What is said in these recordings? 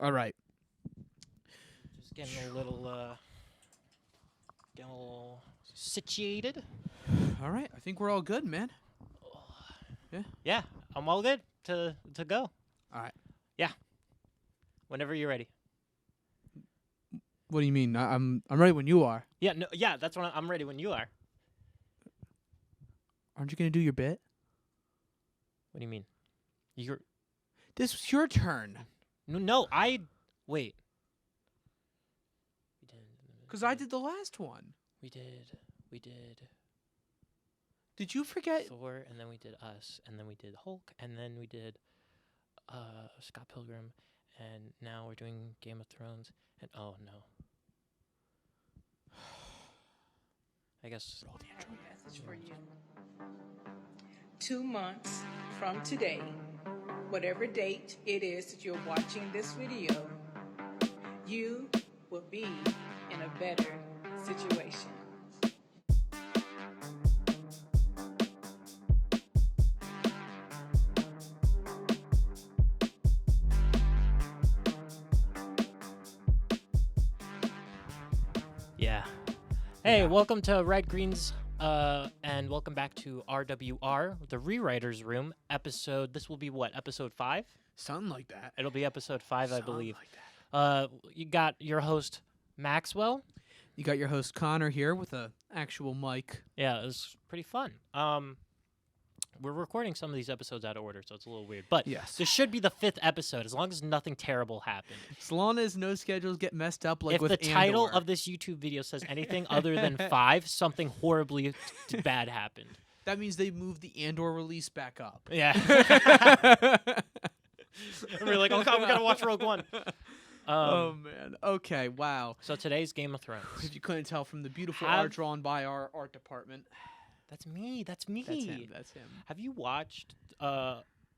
All right. Just getting a little situated. All right. I think we're all good, man. Yeah, I'm all good to go. All right. Whenever you're ready. What do you mean? I'm ready when you are. Yeah, that's when I'm ready when you are. Aren't you gonna do your bit? What do you mean? You're This was your turn. no, I wait. We did. Cause I did the last one. We did. Did you forget? Thor, and then we did us, and then we did Hulk, and then we did Scott Pilgrim, and now we're doing Game of Thrones, and oh no. I guess I have a message for you. 2 months from today, whatever date it is that you're watching this video, you will be in a better situation. yeah. Hey, welcome to Red Greens, and welcome back to RWR, the Rewriters Room episode. This will be what, episode 5? Something like that. It'll be episode 5, I Something believe. like that. You got your host Maxwell. You got your host Connor here with a actual mic. Yeah, it was pretty fun. We're recording some of these episodes out of order, so it's a little weird. But Yes. this should be the 5th episode, as long as nothing terrible happened. As long as no schedules get messed up, like If with the title Andor. of this YouTube video says anything other than 5, something horribly bad happened. That means they moved the Andor release back up. Yeah. And we're like, oh god, we gotta watch Rogue One. Oh man. Okay. Wow. So today's Game of Thrones. If you couldn't tell from the beautiful Have- art drawn by our art department, That's me. That's me. that's him. That's him. Have you watched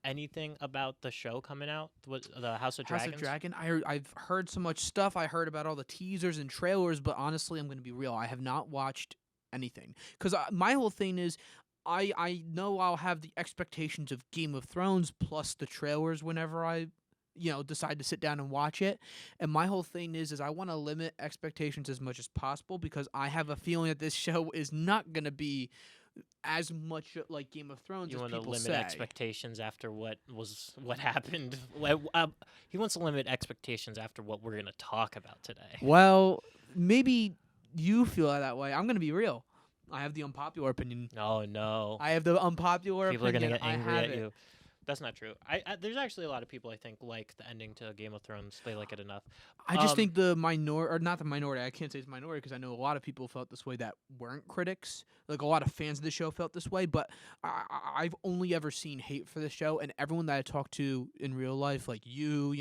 anything about the show coming out? The House of Dragons? House of Dragon. I've heard so much stuff. I heard about all the teasers and trailers, but honestly, I'm going to be real. I have not watched anything because my whole thing is. I know I'll have the expectations of Game of Thrones plus the trailers whenever I, decide to sit down and watch it. And my whole thing is I want to limit expectations as much as possible because I have a feeling that this show is not going to be as much like Game of Thrones You as want to people limit say. expectations after what happened. He wants to limit expectations after what we're going to talk about today. Well, maybe you feel that way. I'm going to be real. I have the unpopular opinion. Oh no. I have the unpopular People are opinion. gonna get angry I at have it. you. That's not true. There's actually a lot of people I think like the ending to Game of Thrones. They like it enough. I just think the minority, or not the minority, I can't say it's minority because I know a lot of people felt this way that weren't critics. Like a lot of fans of the show felt this way, but I've only ever seen hate for the show, and everyone that I talked to in real life, like you,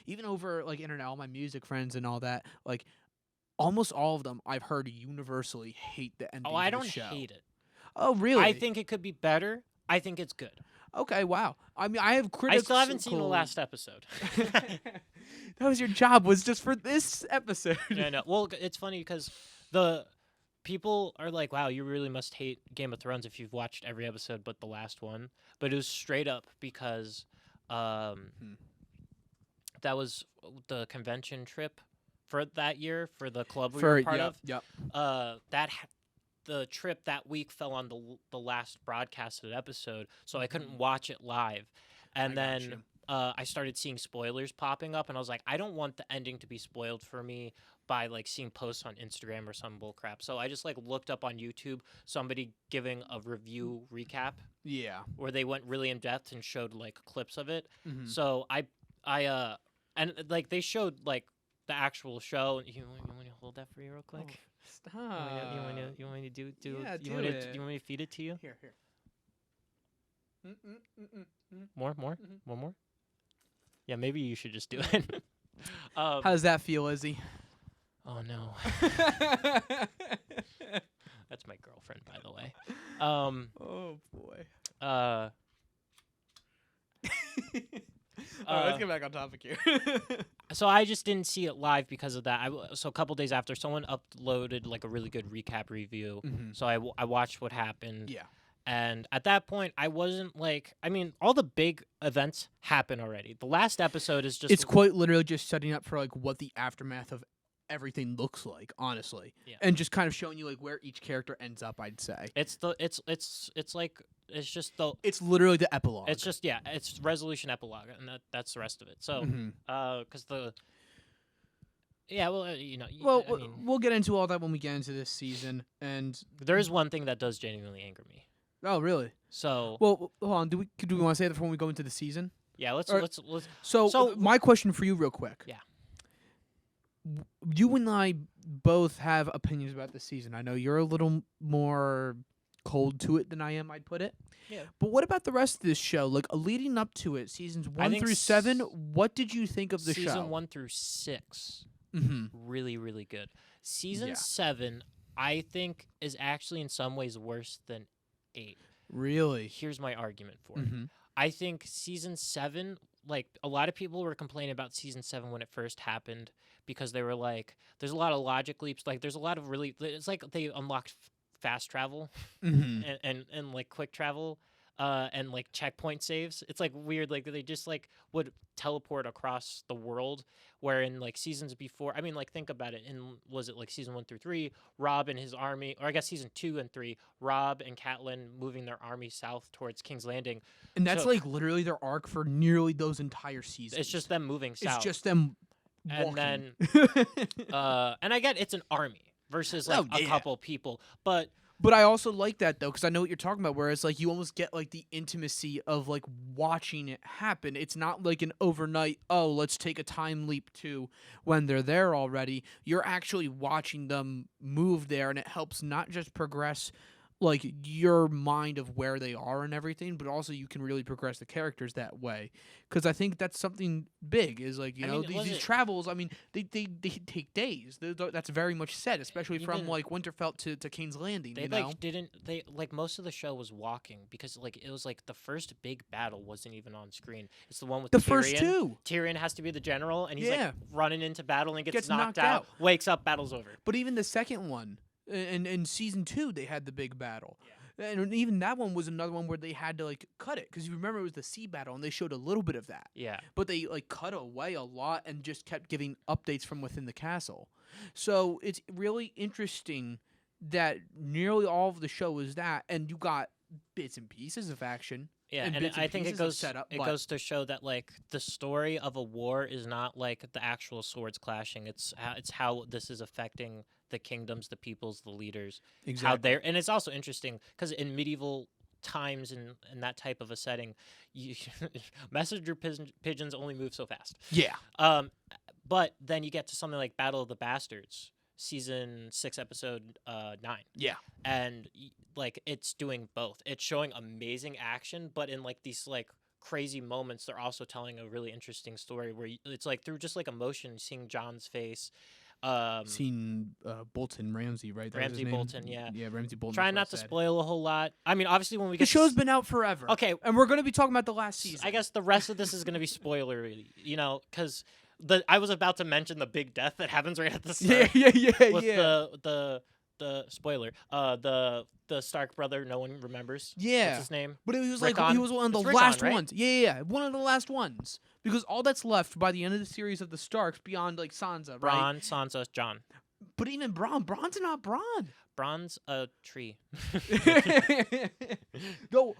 even over like internet, all my music friends and all that, like almost all of them I've heard universally hate the ending Oh, I of the don't show. hate it. Oh, really? I think it could be better. I think it's good. Okay, wow. I mean, I have I critics. still haven't seen the last episode. That was your job, was just for this episode. I know. Well, it's funny because the people are like, "Wow, you really must hate Game of Thrones if you've watched every episode but the last one." But it was straight up because that was the convention trip for that year for the club we were part of. Yep. The trip that week fell on the last broadcasted episode, so I couldn't watch it live. And I then gotcha. I started seeing spoilers popping up, and I was like, I don't want the ending to be spoiled for me by like seeing posts on Instagram or some bullcrap. So I just like looked up on YouTube somebody giving a review recap Yeah. where they went really in depth and showed like clips of it. Mhm. So and like they showed like the actual show. You want to hold that for you real quick? Oh, stop. You want me to do Yeah, you do want it. you want me to feed it to you? Here. More? Mhm. One more? Yeah, maybe you should just do it. How does that feel, Izzy? Oh no. That's my girlfriend, by the way. Oh boy. All right, let's get back on topic here. So I just didn't see it live because of that. So a couple days after, someone uploaded like a really good recap review. Mhm. So I watched what happened. Yeah. And at that point, I wasn't like, I mean, all the big events happen already. The last episode is just It's quite literally just setting up for like what the aftermath of everything looks like, honestly, Yeah. and just kind of showing you like where each character ends up. I'd say it's like it's just the it's literally the epilogue. it's just yeah, it's resolution epilogue, and that's the rest of it. So Mhm. because the yeah, well, you know, Well, I mean, we'll get into all that when we get into this season. And there is one thing that does genuinely anger me. oh, really? So Well, hold on. Do we want to say that before we go into the season? yeah, let's or- let's So, my question for you, real quick. Yeah. You and I both have opinions about this season. I know you're a little more cold to it than I am. I'd put it. Yeah. But what about the rest of this show? Like leading up to it, seasons I 1 think through 7. What did you think of the season show? 1 through 6. Mm-hmm. Really, really good. Season Yeah. 7, I think, is actually in some ways worse than 8. Really? Here's my argument for it. Mm-hmm. I think season 7, like a lot of people were complaining about season 7 when it first happened because they were like, there's a lot of logic leaps. Like, there's a lot of really, it's like they unlocked fast travel Mm-hmm. and like quick travel. And like checkpoint saves. It's like weird. Like they just like would teleport across the world. Where in like seasons before, I mean, like think about it. In was it like season 1 through 3, Rob and his army, or I guess season 2 and 3, Rob and Catelyn moving their army south towards King's Landing. And that's So- like literally their arc for nearly those entire seasons. It's just them moving south. It's just them And walking. and I get it's an army versus like Oh, a yeah. couple people, but But I also like that though, because I know what you're talking about. Where it's like you almost get like the intimacy of like watching it happen. It's not like an overnight. Oh, let's take a time leap to when they're there already. You're actually watching them move there, and it helps not just progress like your mind of where they are and everything, but also you can really progress the characters that way. Because I think that's something big. Is like you I know mean, these, was these it- travels. I mean they take days. That's very much said, especially from Even- like Winterfell to King's Landing. they you know? like didn't they like most of the show was walking because like it was like the first big battle wasn't even on screen. It's the one with The Tyrion. first two. Tyrion has to be the general, and he's Yeah. like running into battle and gets, Gets knocked knocked out, out. wakes up, battle's over. But even the second one, in season 2, they had the big battle. And even that one was another one where they had to like cut it because you remember it was the sea battle and they showed a little bit of that, Yeah, but they like cut away a lot and just kept giving updates from within the castle. So it's really interesting that nearly all of the show is that, and you got bits and pieces of action. yeah, And and bits and I think it pieces of goes setup, it but- goes to show that like the story of a war is not like the actual swords clashing. It's how this is affecting the kingdoms, the peoples, the leaders. How they're and it's also interesting because in medieval times and that type of a setting, you, messenger pigeons only move so fast. Yeah. But then you get to something like Battle of the Bastards, season 6, episode 9, Yeah. and like it's doing both. It's showing amazing action, but in like these like crazy moments, they're also telling a really interesting story where it's like through just like emotion, seeing John's face. Seen Bolton Ramsey, right? That was his Ramsey name? Bolton, yeah. Yeah, Ramsey Bolton. Trying that's not to what I said. spoil a whole lot. I mean, obviously when we The get show's been out forever. okay, And we're going to be talking about the last season. I guess the rest of this is going to be spoilery, you know, because I was about to mention the big death that happens right at the start. Yeah, with yeah. the spoiler, the Stark brother no one remembers. Yeah. What's his name? But it was like Rickon? he was one of the It's Rickon, last right? ones. Yeah, one of the last ones. Because all that's left by the end of the series of the Starks beyond like Sansa, right? Bronn, Sansa, John. But even Bronn's not Bronn. Bronn's a tree. No,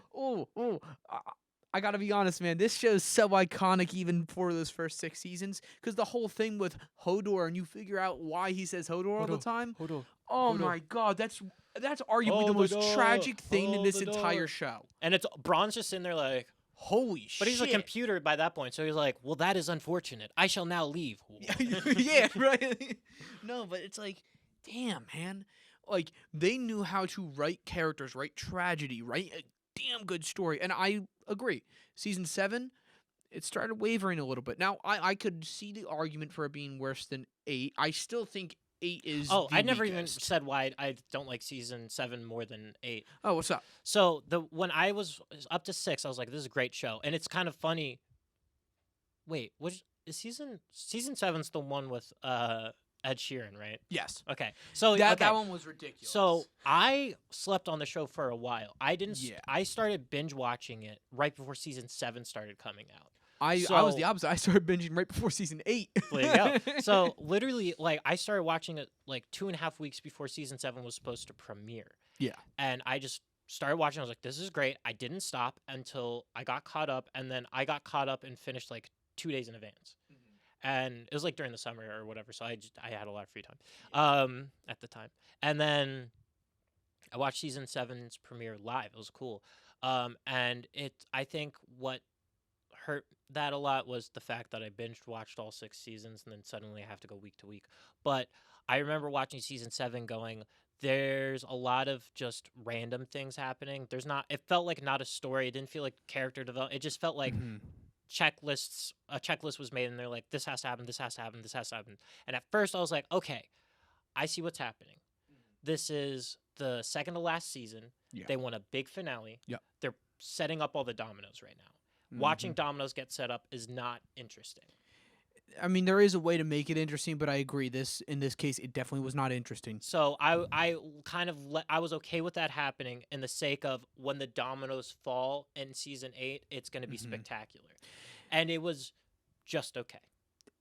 I gotta be honest, man. This show's so iconic even for those first 6 seasons. Because the whole thing with Hodor, and you figure out why he says Hodor all the time. Hold on. Oh Hodor. my god, that's arguably the Hold most the door, tragic thing in hold this the entire door. show. And it's Bronn's just sitting there like, Holy shit. but he's a computer by that point, so he's like, well, that is unfortunate. I shall now leave. Yeah, right. No, but it's like, damn, man. Like they knew how to write characters, write tragedy, write a damn good story, and I agree. Season 7, it started wavering a little bit. Now I could see the argument for it being worse than 8. I still think 8 is. Oh, the I never even weakest. said why I don't like season 7 more than 8. Oh, what's up? So when I was up to 6, I was like, this is a great show, and it's kind of funny. Wait, which is season 7's the one with Ed Sheeran, right? Yes. Okay. So That one was ridiculous. So I slept on the show for a while. I didn't. Yeah. I started binge watching it right before season 7 started coming out. I was the opposite. I started binging right before season 8. There you go. So literally, like, I started watching it like 2.5 weeks before season 7 was supposed to premiere. Yeah. And I just started watching. I was like, this is great. I didn't stop until I got caught up, and then I got caught up and finished like 2 days in advance. And it was like during the summer or whatever, so I had a lot of free time at the time. And then I watched season 7's premiere live. It was cool. And I think what hurt that a lot was the fact that I binge watched all 6 seasons and then suddenly I have to go week to week. But I remember watching season 7 going, there's a lot of just random things happening. It felt like not a story. It didn't feel like character development. It just felt like checklists. A checklist was made and they're like, this has to happen, this has to happen, this has to happen. And at first I was like, okay, I see what's happening. This is the second to last season. Yeah. They want a big finale. Yep. They're setting up all the dominoes right now. Watching dominoes get set up is not interesting. I mean, there is a way to make it interesting, but I agree. In this case, it definitely was not interesting. So I kind of I was okay with that happening in the sake of when the dominoes fall in season 8, it's going to be spectacular, and it was just okay.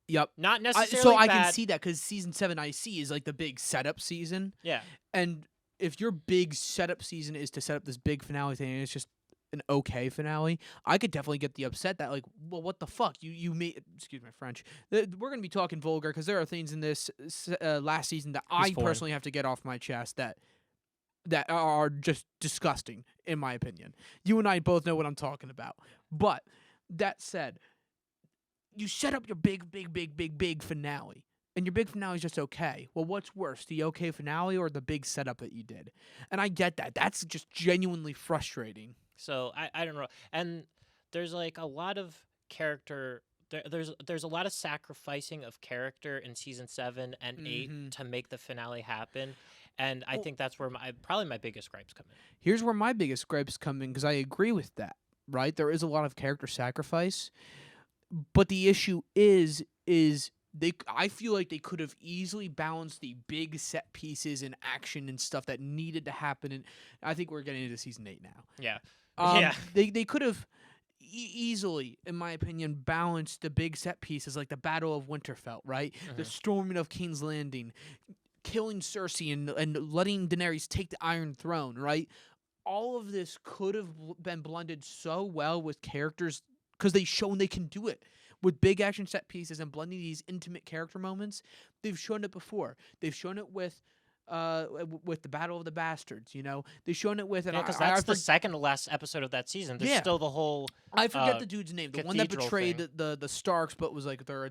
Yep. Not necessarily so I bad. can see that because season 7 I see is like the big setup season. Yeah. And if your big setup season is to set up this big finale thing, and it's just an okay finale, I could definitely get the upset that, like, well, what the fuck? You made, excuse my French, we're going to be talking vulgar because there are things in this last season that I foreign. personally have to get off my chest that are just disgusting, in my opinion. You and I both know what I'm talking about. But that said, you set up your big finale, and your big finale is just okay. Well, what's worse, the okay finale or the big setup that you did? And I get that. That's just genuinely frustrating. So I don't know. And there's like a lot of character. There's a lot of sacrificing of character in season 7 and 8 to make the finale happen. And I think that's where probably my biggest gripes come in. Here's where my biggest gripes come in, because I agree with that, right? There is a lot of character sacrifice. But the issue is I feel like they could have easily balanced the big set pieces and action and stuff that needed to happen. And I think we're getting into season 8 now. Yeah. They could have easily, in my opinion, balanced the big set pieces like the Battle of Winterfell, right? The storming of King's Landing, killing Cersei and letting Daenerys take the Iron Throne, right? All of this could have been blended so well with characters because they've shown they can do it. With big action set pieces and blending these intimate character moments, they've shown it before. They've shown it with the Battle of the Bastards, you know? They've shown it with... because that's the second to last episode of that season. There's still the whole... I forget the dude's name. The one that betrayed thing. the Starks, but was like their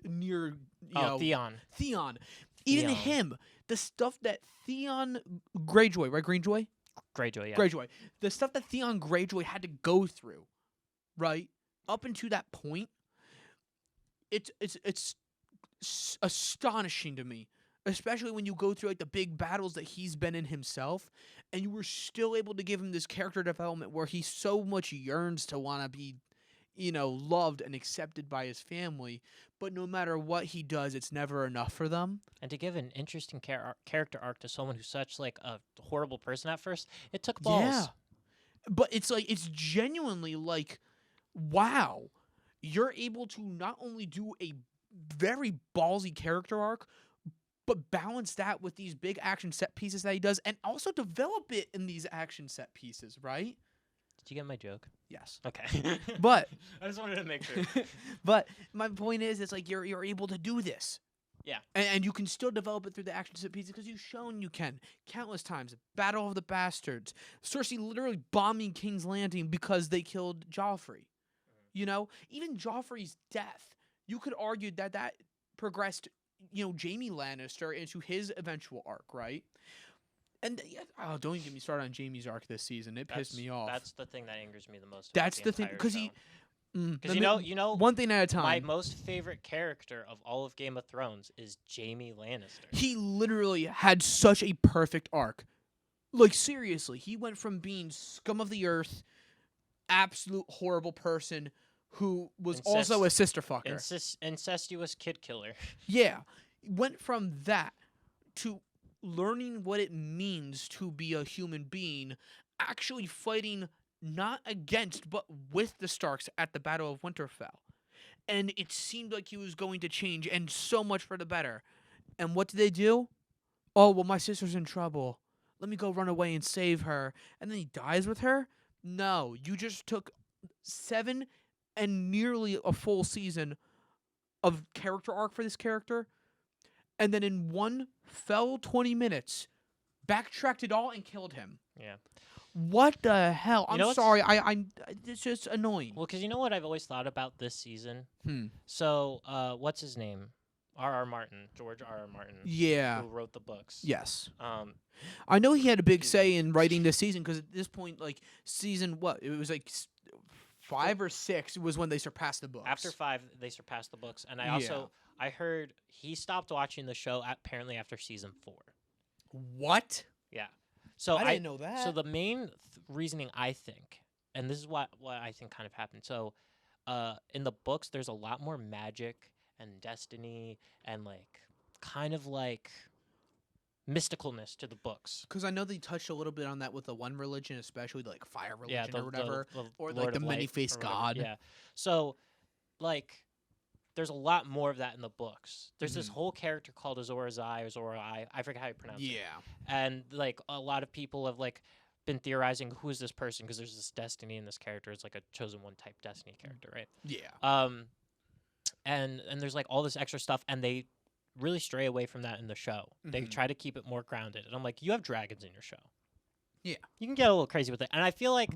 near... You know, Theon. Even him, the stuff that Theon Greyjoy, right? Greyjoy? Greyjoy, yeah. Greyjoy. The stuff that Theon Greyjoy had to go through, right? Up until that point, it's astonishing to me, especially when you go through like the big battles that he's been in himself, and you were still able to give him this character development where he so much yearns to want to be, you know, loved and accepted by his family, but no matter what he does, it's never enough for them. And to give an interesting character arc to someone who's such like a horrible person at first, it took balls. Yeah, but it's like it's genuinely like, wow. You're able to not only do a very ballsy character arc, but balance that with these big action set pieces that he does, and also develop it in these action set pieces, right? Did you get my joke? Yes. Okay. But I just wanted to make sure. But my point is, it's like you're able to do this. Yeah. And you can still develop it through the action set pieces because you've shown you can countless times. Battle of the Bastards. Cersei literally bombing King's Landing because they killed Joffrey. You know, even Joffrey's death, you could argue that progressed, you know, Jaime Lannister into his eventual arc, right? And don't even get me started on Jaime's arc this season. It pissed me off. That's the thing that angers me the most. That's the thing, because because you know, one thing at a time. My most favorite character of all of Game of Thrones is Jaime Lannister. He literally had such a perfect arc. Like, seriously, he went from being scum of the earth, absolute horrible person who was also a sister fucker. Incestuous kid killer. Yeah. went from that to learning what it means to be a human being, actually fighting not against but with the Starks at the Battle of Winterfell. And it seemed like he was going to change, and so much for the better. And what did they do? Oh, well, my sister's in trouble. Let me go run away and save her. And then he dies with her? No, you just took 7 and nearly a full season of character arc for this character, and then in one fell 20 minutes, backtracked it all and killed him. Yeah. What the hell? You I'm know what's- sorry. I'm. It's just annoying. Well, because you know what I've always thought about this season. Hmm. So, what's his name? R.R. Martin, George R.R. Martin, Yeah. who wrote the books. Yes. I know he had a big Excuse me. say in writing this season because at this point, like season what? It was like 5 or 6 was when they surpassed the books. After 5, they surpassed the books, and I Yeah. also I heard he stopped watching the show apparently after season 4. What? Yeah. So I didn't know that. So the main reasoning I think, and this is what I think kind of happened. So, in the books, there's a lot more magic and destiny and like kind of like mysticalness to the books. Because I know they touched a little bit on that with the one religion, especially like fire religion Yeah, or whatever, or Lord like the of Light many-faced or whatever. god. Yeah. So, like, there's a lot more of that in the books. There's this Mhm. whole character called Azor Ahai or Azor Ahai. I forget how you pronounce it. Yeah. And like a lot of people have like been theorizing who is this person because there's this destiny in this character. It's like a chosen one type destiny character, right? Yeah. And there's like all this extra stuff, and they really stray away from that in the show. They Mhm. try to keep it more grounded, and I'm like, you have dragons in your show. Yeah. You can get a little crazy with it, and I feel like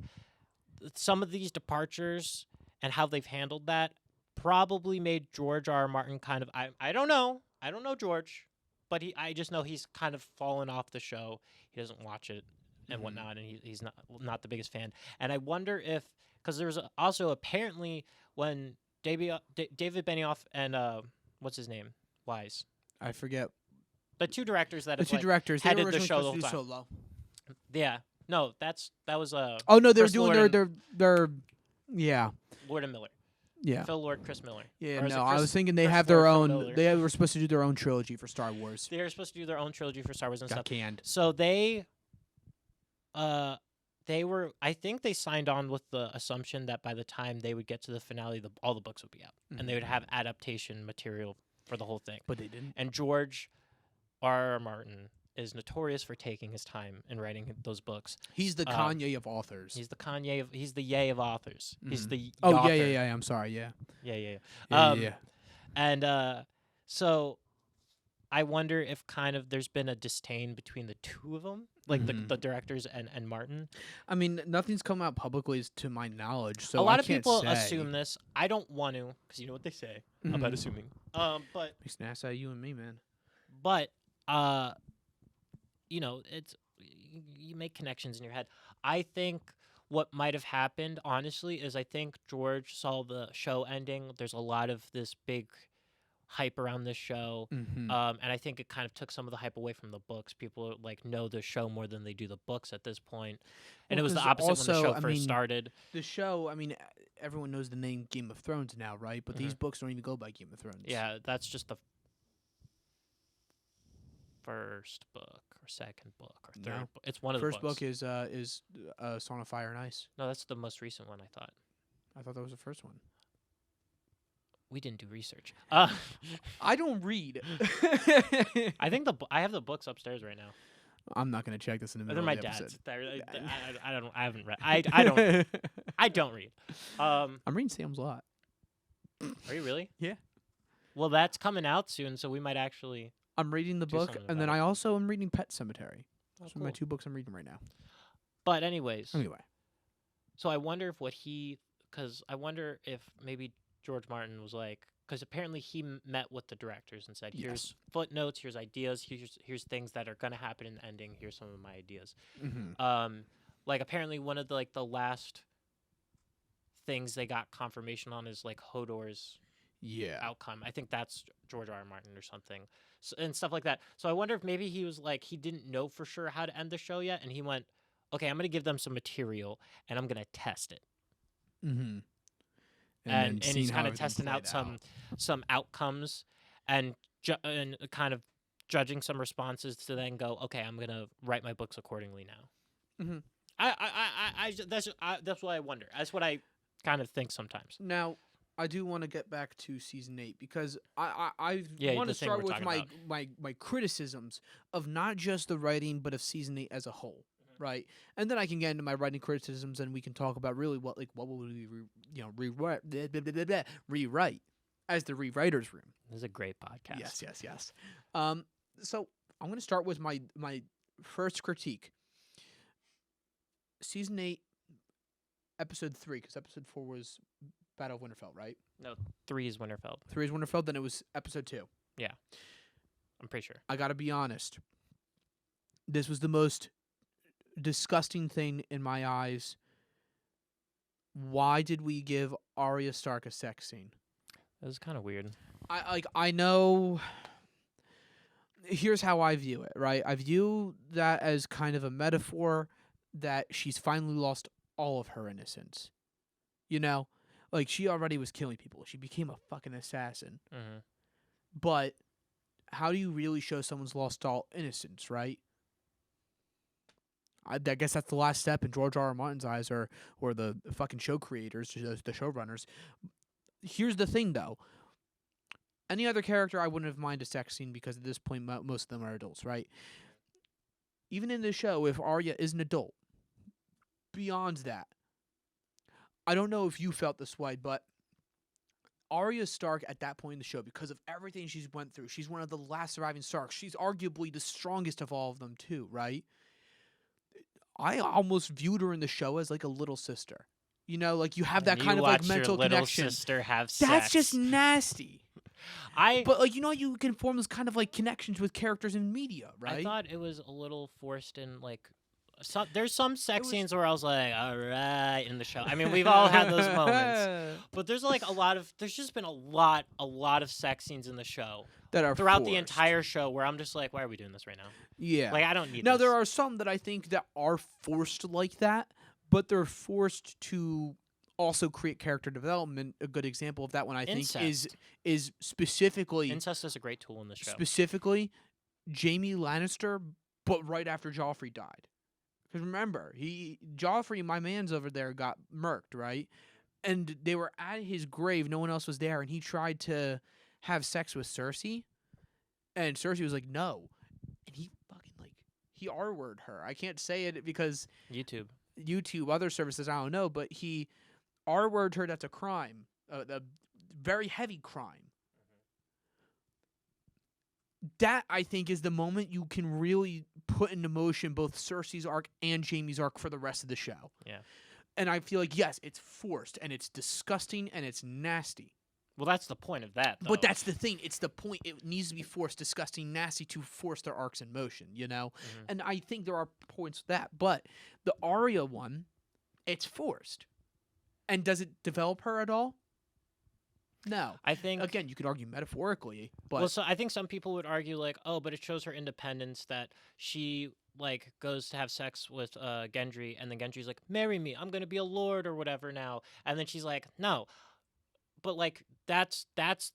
some of these departures and how they've handled that probably made George R. R. Martin kind of I don't know George, but I just know he's kind of fallen off the show. He doesn't watch it and Mhm. whatnot, and he's not the biggest fan. And I wonder if because there was also apparently when David Benioff and what's his name Wise, I forget. the two directors that The have two like, directors. They headed were the originally show the supposed to do whole Solo. yeah no that was Oh no, they were Chris doing Lord their yeah. Lord and Miller, Yeah. Phil Lord, Chris Miller. Yeah, Or is it no, I Chris- was thinking they Chris have their Lord, Phil own. Miller? They were supposed to do their own trilogy for Star Wars. They were supposed to do their own trilogy for Star Wars and Got stuff. canned. So they were. I think they signed on with the assumption that by the time they would get to the finale, all the books would be out, and they would have adaptation material for the whole thing. But they didn't. And George R. R. Martin is notorious for taking his time in writing those books. He's the Kanye of authors. He's the Kanye of. He's the Ye of authors. He's Mhm. the Oh author. yeah. I'm sorry. Yeah. Yeah. Yeah. And so I wonder if kind of there's been a disdain between the two of them, like Mhm. the directors and Martin. I mean, nothing's come out publicly, to my knowledge. So a lot I of can't people say. assume this. I don't want to, because you know what they say about Mhm. assuming. But Makes an ass out of you and me, man. you know, you make connections in your head. I think what might have happened, honestly, is I think George saw the show ending. There's a lot of this big hype around this show. Mm-hmm. And I think it kind of took some of the hype away from the books. People like know the show more than they do the books at this point. And Well, it was the 'cause opposite when the also, show I first mean, started. The show, I mean, everyone knows the name Game of Thrones now, right? But these books don't even go by Game of Thrones. Yeah, that's just the first book or second book or third No. book. It's one of First the books. book is Song of Fire and Ice. No, that's the most recent one, I thought. I thought that was the first one. We didn't do research. I don't read. I think I have the books upstairs right now. I'm not gonna check this in the They're middle my of the dad's. episode. I haven't read. I don't. I don't read. I'm reading Sam's Lot. Are you really? Yeah. Well, that's coming out soon, so we might actually. I'm reading the Do book, something and then about I also am reading Pet Cemetery. Oh, Those are my 2 books I'm reading right now. But anyways, Anyway, so I wonder if because I wonder if maybe George Martin was like, because apparently he met with the directors and said, "Here's Yes. footnotes, here's ideas, here's things that are gonna happen in the ending. Here's some of my ideas." mm-hmm. Like apparently one of the last things they got confirmation on is like Hodor's Yeah. outcome. I think that's George R. R. Martin or something, and stuff like that. So I wonder if maybe he was like he didn't know for sure how to end the show yet, and he went, "Okay, I'm gonna give them some material, and I'm gonna test it." Mm-hmm. And he's kind of testing out some outcomes, and and kind of judging some responses to then go, okay, I'm gonna write my books accordingly now. Mm-hmm. That's what I wonder. That's what I kind of think sometimes. Now, I do want to get back to season 8 because I Yeah, want the to thing start we're with talking my, about. my criticisms of not just the writing but of season 8 as a whole, right? And then I can get into my writing criticisms and we can talk about really what would we rewrite as the rewriters room. This is a great podcast. Yes. So I'm going to start with my first critique. Season 8, episode 3, because episode 4 was Battle of Winterfell, right? No, 3 is Winterfell. 3 is Winterfell, then it was episode 2. I'm pretty sure. I gotta be honest. This was the most disgusting thing in my eyes. Why did we give Arya Stark a sex scene? It was kind of weird. I know. Here's how I view it, right? I view that as kind of a metaphor that she's finally lost all of her innocence. You know? Like, she already was killing people. She became a fucking assassin. Mm-hmm. But how do you really show someone's lost all innocence, right? I guess that's the last step in George R. R. Martin's eyes, or the fucking show creators, the showrunners. Here's the thing, though. Any other character, I wouldn't have minded a sex scene because at this point, most of them are adults, right? Even in this show, if Arya is an adult, beyond that, I don't know if you felt this way, but Arya Stark at that point in the show, because of everything she's went through, she's one of the last surviving Starks. She's arguably the strongest of all of them, too, right? I almost viewed her in the show as like a little sister. You know, like you have that And kind you of like watch mental your little connection. sister have sex. That's just nasty. I But like, you know, you can form those kind of like connections with characters in media, right? I thought it was a little forced in like. There's some sex scenes where I was like, all right, in the show. I mean, we've all had those moments. But there's like there's just been a lot of sex scenes in the show that are throughout the forced. entire show where I'm just like, why are we doing this right now? Yeah. Like, I don't need Now this. there are some that I think that are forced like that, but they're forced to also create character development. A good example of that one I think Incest. is specifically Incest is a great tool in the show. specifically Jaime Lannister, but right after Joffrey died. Because remember, Joffrey, my man's over there, got murked, right? And they were at his grave, no one else was there, and he tried to have sex with Cersei, and Cersei was like, no. And he fucking, like, he R-worded her. I can't say it because YouTube, other services, I don't know, but he R-worded her. That's a crime, a very heavy crime. That, I think, is the moment you can really put into motion both Cersei's arc and Jaime's arc for the rest of the show. Yeah. And I feel like, yes, it's forced, and it's disgusting, and it's nasty. Well, that's the point of that, though. But that's the thing. It's the point. It needs to be forced, disgusting, nasty to force their arcs in motion, you know? Mhm. And I think there are points to that. But the Arya one, it's forced. And does it develop her at all? No. I think Again, you could argue metaphorically, but well, so I think some people would argue like, oh, but it shows her independence that she like goes to have sex with Gendry, and then Gendry's like, marry me, I'm gonna be a lord or whatever now, and then she's like, no, but like that's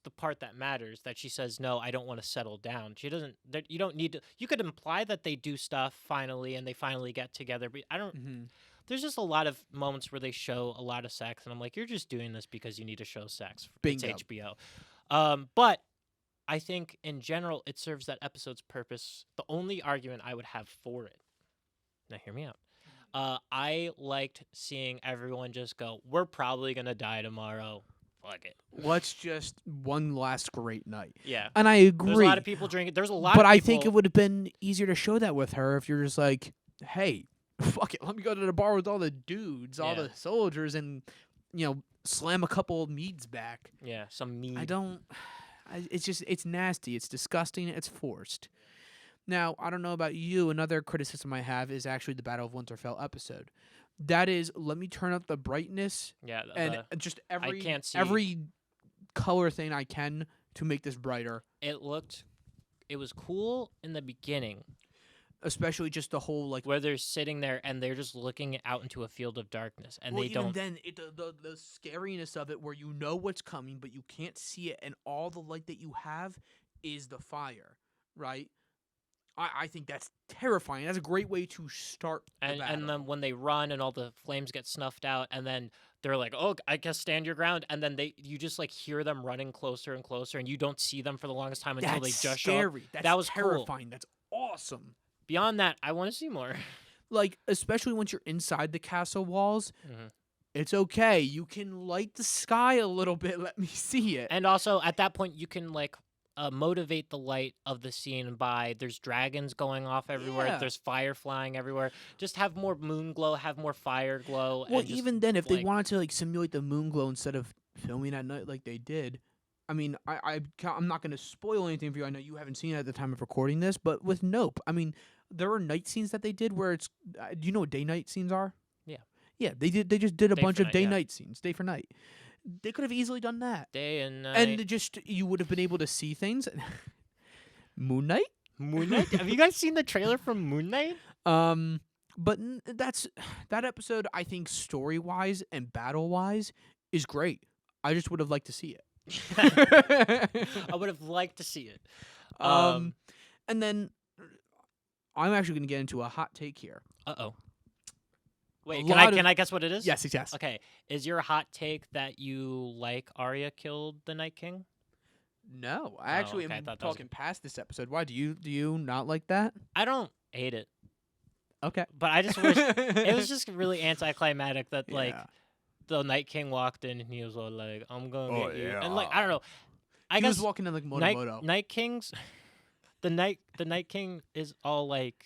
the part that matters. That she says, no, I don't want to settle down. She doesn't. You don't need to. You could imply that they do stuff finally, and they finally get together, but I don't. Mhm. There's just a lot of moments where they show a lot of sex, and I'm like, you're just doing this because you need to show sex. Bingo. It's HBO. But I think in general, it serves that episode's purpose. The only argument I would have for it, now hear me out. I liked seeing everyone just go, we're probably going to die tomorrow. Fuck it. let's just one last great night. Yeah. And I agree. There's a lot of people drinking. There's a lot but of people. I think it would have been easier to show that with her if you're just like, hey, fuck it, let me go to the bar with all the dudes, all Yeah. the soldiers, and, you know, slam a couple of meads back. Yeah, some mead. It's nasty, it's disgusting, it's forced. Now, I don't know about you, another criticism I have is actually the Battle of Winterfell episode. That is, let me turn up the brightness Yeah. and just every can't see- every color thing I can to make this brighter. It was cool in the beginning. Especially just the whole like Where they're sitting there and they're just looking out into a field of darkness, and well, they even don't. then the scariness of it, where you know what's coming but you can't see it, and all the light that you have is the fire, right? I think that's terrifying. That's a great way to start the And battle. then when they run and all the flames get snuffed out, and then they're like, "Oh, I guess stand your ground," and then you just like hear them running closer and closer, and you don't see them for the longest time until that's they just show up. scary. That's That was cool. terrifying. That's awesome. Beyond that, I want to see more. Like, especially once you're inside the castle walls, Mhm. it's okay. You can light the sky a little bit. Let me see it. And also at that point, you can like motivate the light of the scene by there's dragons going off everywhere, Yeah. there's fire flying everywhere. Just have more moon glow, have more fire glow. Well, and just, even then, if they like- wanted to like simulate the moon glow instead of filming at night like they did, I mean, I'm not going to spoil anything for you. I know you haven't seen it at the time of recording this, but with Nope, I mean, there are night scenes that they did where it's. Do you know what day night scenes are? Yeah. Yeah, they did. They just did a Day bunch for of night, day yeah. night scenes, day for night. They could have easily done that, day and night. and just you would have been able to see things. Moon Knight. Moon Knight. Have you guys seen the trailer from Moon Knight? But that episode. I think story wise and battle wise is great. I just would have liked to see it. I would have liked to see it. And then I'm actually going to get into a hot take here. Uh-oh. Wait, lot of- can I guess what it is? Yes, yes. Okay. Is your hot take that you like Arya killed the Night King? No, I actually okay, I am thought that was- talking past this episode. Why do you not like that? I don't hate it, Okay. but I just wish it was just really anticlimactic that like Yeah. the Night King walked in and he was all like, "I'm gonna Oh, get you," yeah. and like I don't know. I he guess was walking in like Night Motomoto. Night Kings, the Night King is all like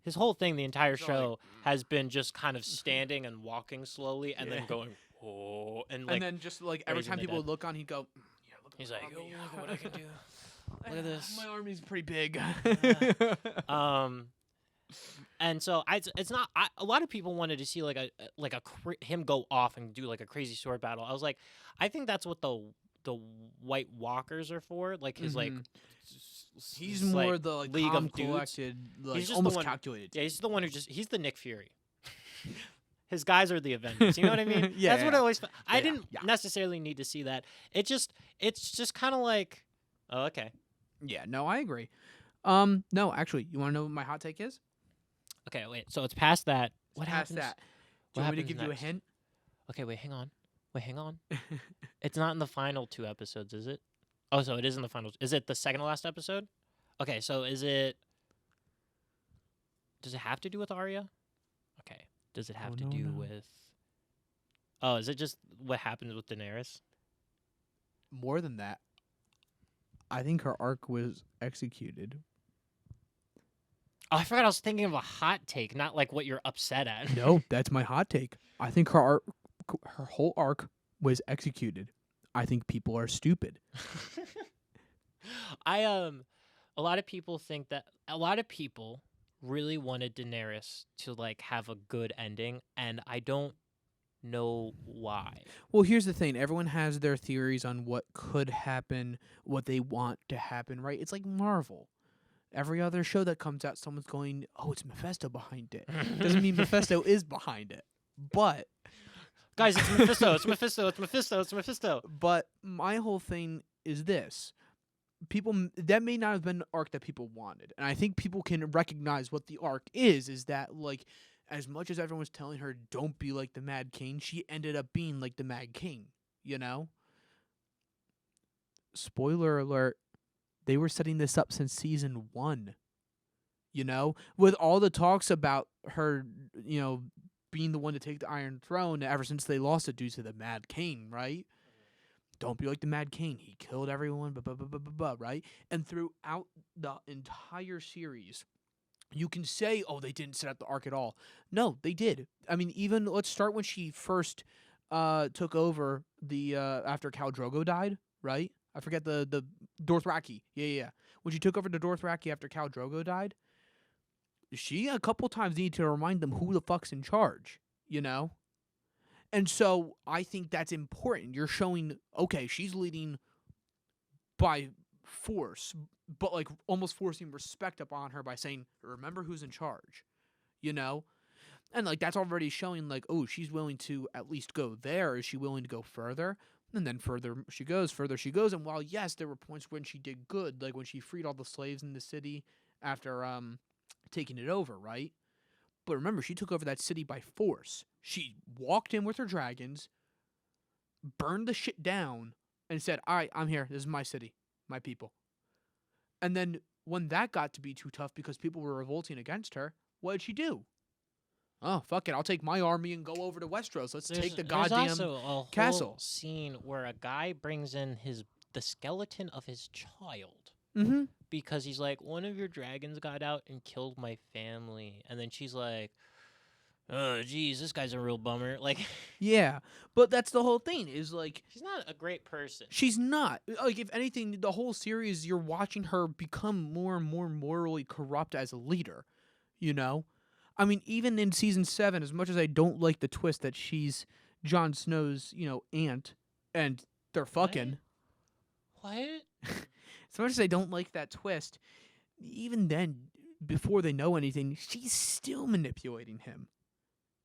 his whole thing. The entire He's all like, show has been just kind of standing and walking slowly and then Yeah. going, "Oh," and like and then just like every raising time the people dead. would look on, he'd go. "Yeah, look at he's my like, "Oh, army." look at what I can do." Look at this. My army's pretty big. And so it's not. A lot of people wanted to see like him go off and do like a crazy sword battle. I was like, I think that's what the White Walkers are for. Like his like, Mhm. He's s- more like, the like League calm, of Dudes. collected, like just the almost one- calculated. Yeah, he's the one he's the Nick Fury. His guys are the Avengers. You know what I mean? Yeah, That's what I yeah. always. I Yeah, didn't yeah. necessarily need to see that. It's just kind of like, oh, okay. Yeah, no, I agree. No, actually, you want to know what my hot take is? Okay, wait. So it's past that. What Past happens? that. Do what you want me to happens give you a next? hint? Okay, wait, hang on. It's not in the final 2 episodes, is it? Oh, so it is in the final. Is it the second to last episode? Okay, so is it? Does it have to do with Arya? Okay. Does it have to no, do no. with? Oh, is it just what happens with Daenerys? More than that, I think her arc was executed. Oh, I forgot. I was thinking of a hot take, not like what you're upset at. No, that's my hot take. I think her whole arc was executed. I think people are stupid. A lot of people think that a lot of people really wanted Daenerys to like have a good ending, and I don't know why. Well, here's the thing. Everyone has their theories on what could happen, what they want to happen, right? It's like Marvel. Every other show that comes out, someone's going, "Oh, it's Mephisto behind it." Doesn't mean Mephisto is behind it. But Guys, it's Mephisto. It's Mephisto. It's Mephisto. It's Mephisto. But my whole thing is this. That may not have been the arc that people wanted. And I think people can recognize what the arc is that, like, as much as everyone was telling her, don't be like the Mad King, she ended up being like the Mad King, you know? Spoiler alert, they were setting this up since season 1, you know? With all the talks about her, you know, being the one to take the Iron Throne ever since they lost it due to the Mad King, right? Don't be like the Mad King. He killed everyone, right? And throughout the entire series, you can say, oh, they didn't set up the arc at all. No, they did. I mean, even let's start when she first took over the after Khal Drogo died, right? I forget the Dothraki. Yeah. When she took over the Dothraki after Khal Drogo died, she a couple times needed to remind them who the fuck's in charge, you know? And so I think that's important. You're showing, okay, she's leading by force, but like almost forcing respect upon her by saying, remember who's in charge, you know? And like that's already showing like, oh, she's willing to at least go there. Is she willing to go further? And then further she goes. And while, yes, there were points when she did good, like when she freed all the slaves in the city after taking it over, right? But remember, she took over that city by force. She walked in with her dragons, burned the shit down, and said, all right, I'm here. This is my city, my people. And then when that got to be too tough because people were revolting against her, what did she do? Oh, fuck it. I'll take my army and go over to Westeros. Let's take the There's goddamn also a whole castle. scene where a guy brings in the skeleton of his child Mm-hmm. because he's like, one of your dragons got out and killed my family, and then she's like, oh, geez, this guy's a real bummer. Like, Yeah, but that's the whole thing. Is like she's not a great person. she's not. Like, if anything, the whole series you're watching her become more and more morally corrupt as a leader. You know, I mean, even in season 7, as much as I don't like the twist that she's Jon Snow's, aunt, and they're fucking. What? As much as I don't like that twist, even then, before they know anything, she's still manipulating him.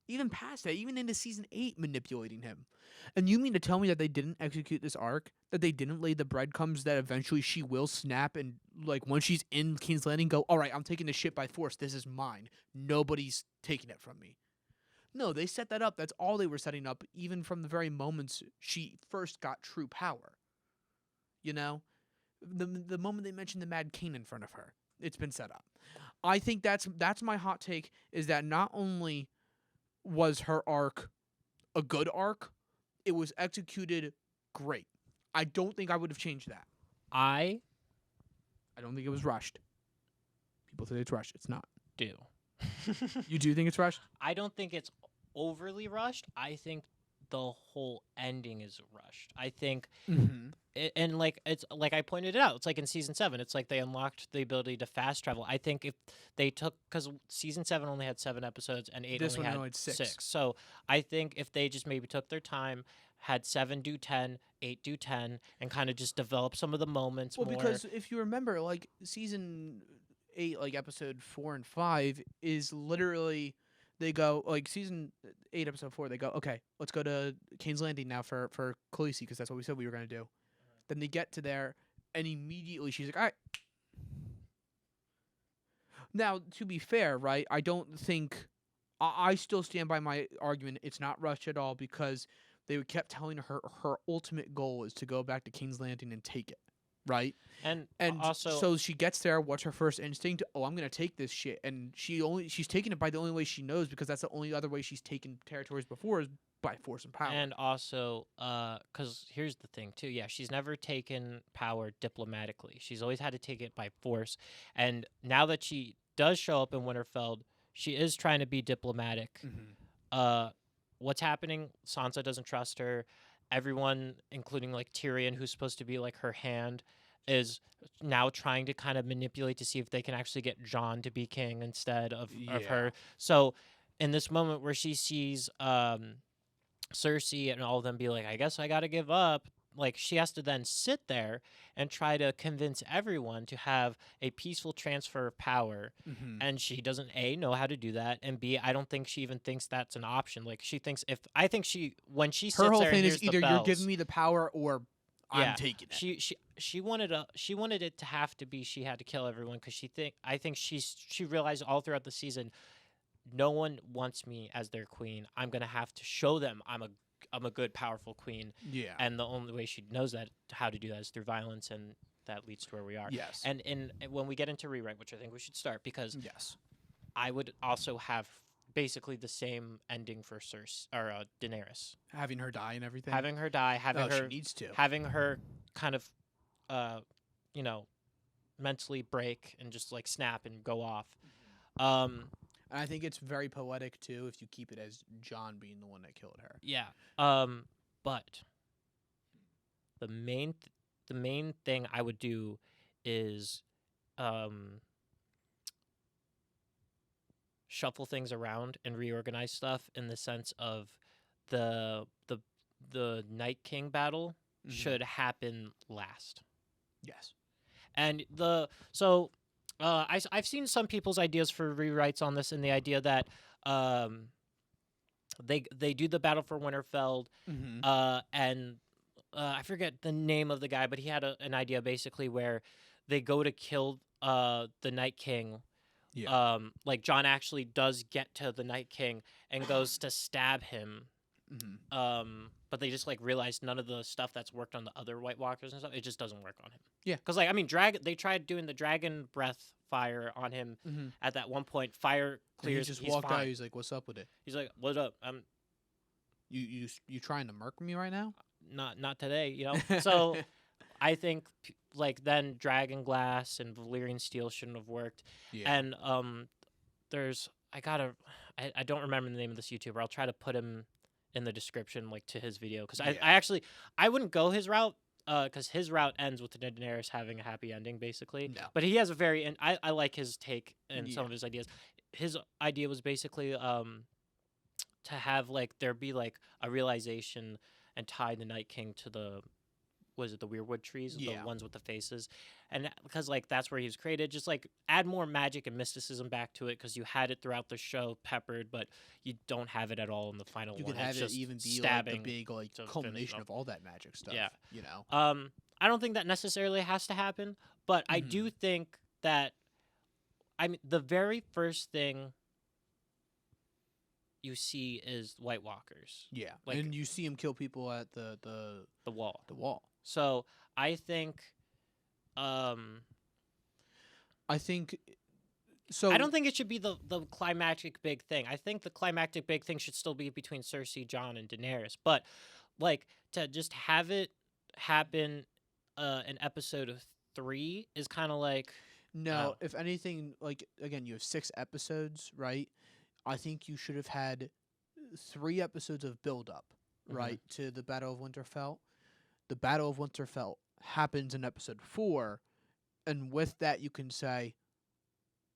Even past that, even into season 8, manipulating him. And you mean to tell me that they didn't execute this arc? That they didn't lay the breadcrumbs that eventually she will snap and, like, when she's in King's Landing, go, all right, I'm taking this shit by force. This is mine. Nobody's taking it from me. No, they set that up. That's all they were setting up, even from the very moments she first got true power. You know? The moment they mentioned the Mad King in front of her, it's been set up. I think that's my hot take, is that not only was her arc a good arc, it was executed great. I don't think I would have changed that. I don't think it was rushed. People say it's rushed. It's not. Do. You do think it's rushed? I don't think it's overly rushed. I think the whole ending is rushed. I think, Mm-hmm. and like it's like I pointed it out. It's like in season 7. It's like they unlocked the ability to fast travel. I think if they took, because season 7 only had 7 episodes and 8 This only one had only had 6. So I think if they just maybe took their time, had 7 do 10, 8 do 10, and kind of just develop some of the moments Well, more. because if you remember, like, season 8, like episode 4 and 5 is literally, they go, like, season 8 episode 4, they go, okay, let's go to King's Landing now for Khaleesi, because that's what we said we were going to do. Then they get to there, and immediately she's like, all right. Now, to be fair, right, I don't think, I still stand by my argument, it's not rushed at all, because they kept telling her her ultimate goal is to go back to King's Landing and take it, right? and Also, so she gets there. What's her first instinct? Oh, I'm gonna take this shit, and she's taking it by the only way she knows, because that's the only other way she's taken territories before, is by force and power. And also, because here's the thing too. Yeah, she's never taken power diplomatically. She's always had to take it by force. And now that she does show up in Winterfell, she is trying to be diplomatic. Mm-hmm. What's happening? Sansa doesn't trust her. Everyone, including like Tyrion, who's supposed to be like her hand, is now trying to kind of manipulate to see if they can actually get Jon to be king instead of her. So in this moment where she sees Cersei and all of them be like, I guess I gotta give up, like, she has to then sit there and try to convince everyone to have a peaceful transfer of power. Mm-hmm. And she doesn't know how to do that, and B, I don't think she even thinks that's an option. Like, she thinks when she sits Her whole there and thing hears is the either you're bells, giving me the power or Yeah, I'm taking it. she wanted it to have to be she had to kill everyone, because I think she realized all throughout the season, no one wants me as their queen. I'm gonna have to show them I'm a good, powerful queen. Yeah. And the only way she knows how to do that is through violence, and that leads to where we are. Yes. And when we get into rewrite, which I think we should start, because yes. I would also have basically the same ending for Cersei or Daenerys, Having her die and everything. having her die, having she her needs to. having her kind of, mentally break and just like snap and go off. And I think it's very poetic too if you keep it as Jon being the one that killed her. Yeah. But the main thing I would do is shuffle things around and reorganize stuff, in the sense of the Night King battle Mhm. should happen last. Yes. And I've seen some people's ideas for rewrites on this, in the idea that they do the battle for Winterfell, Mm-hmm. and I forget the name of the guy, but he had an idea basically where they go to kill the Night King. Yeah. Like John actually does get to the Night King and goes to stab him. But they just like realized none of the stuff that's worked on the other White Walkers and stuff, it just doesn't work on him. Yeah. Because like I mean, they tried doing the dragon breath fire on him at that one point. Fire clears. He just he's walked fine. out. He's like, "What's up with it? He's like, "What up? I'm You trying to murk me right now?" not today," you know. So I think like then Dragon Glass and Valyrian Steel shouldn't have worked. Yeah. And there's I don't remember the name of this YouTuber. I'll try to put him in the description like to his video because I wouldn't go his route because his route ends with Daenerys having a happy ending basically. No. But he has a very and I like his take and some of his ideas. His idea was basically to have like there be like a realization and tie the Night King to the weirwood trees, the ones with the faces, and because like that's where he was created. Just like add more magic and mysticism back to it because you had it throughout the show peppered, but you don't have it at all in the final You one. could have It's it just even be like stabbing. the big like to finish culmination up. of all that magic stuff. Yeah. You know. I don't think that necessarily has to happen, but I do think that I mean the very first thing you see is White Walkers, Yeah. Like- and you see him kill people at the wall. wall. So I think I think so. I don't think it should be the climactic big thing. I think the climactic big thing should still be between Cersei, Jon, and Daenerys. But like to just have it happen in episode 3 is kind of like No, if anything, like again, you have 6 episodes, right? I think you should have had 3 episodes of build up, right, to the Battle of Winterfell. The Battle of Winterfell happens in episode 4, and with that you can say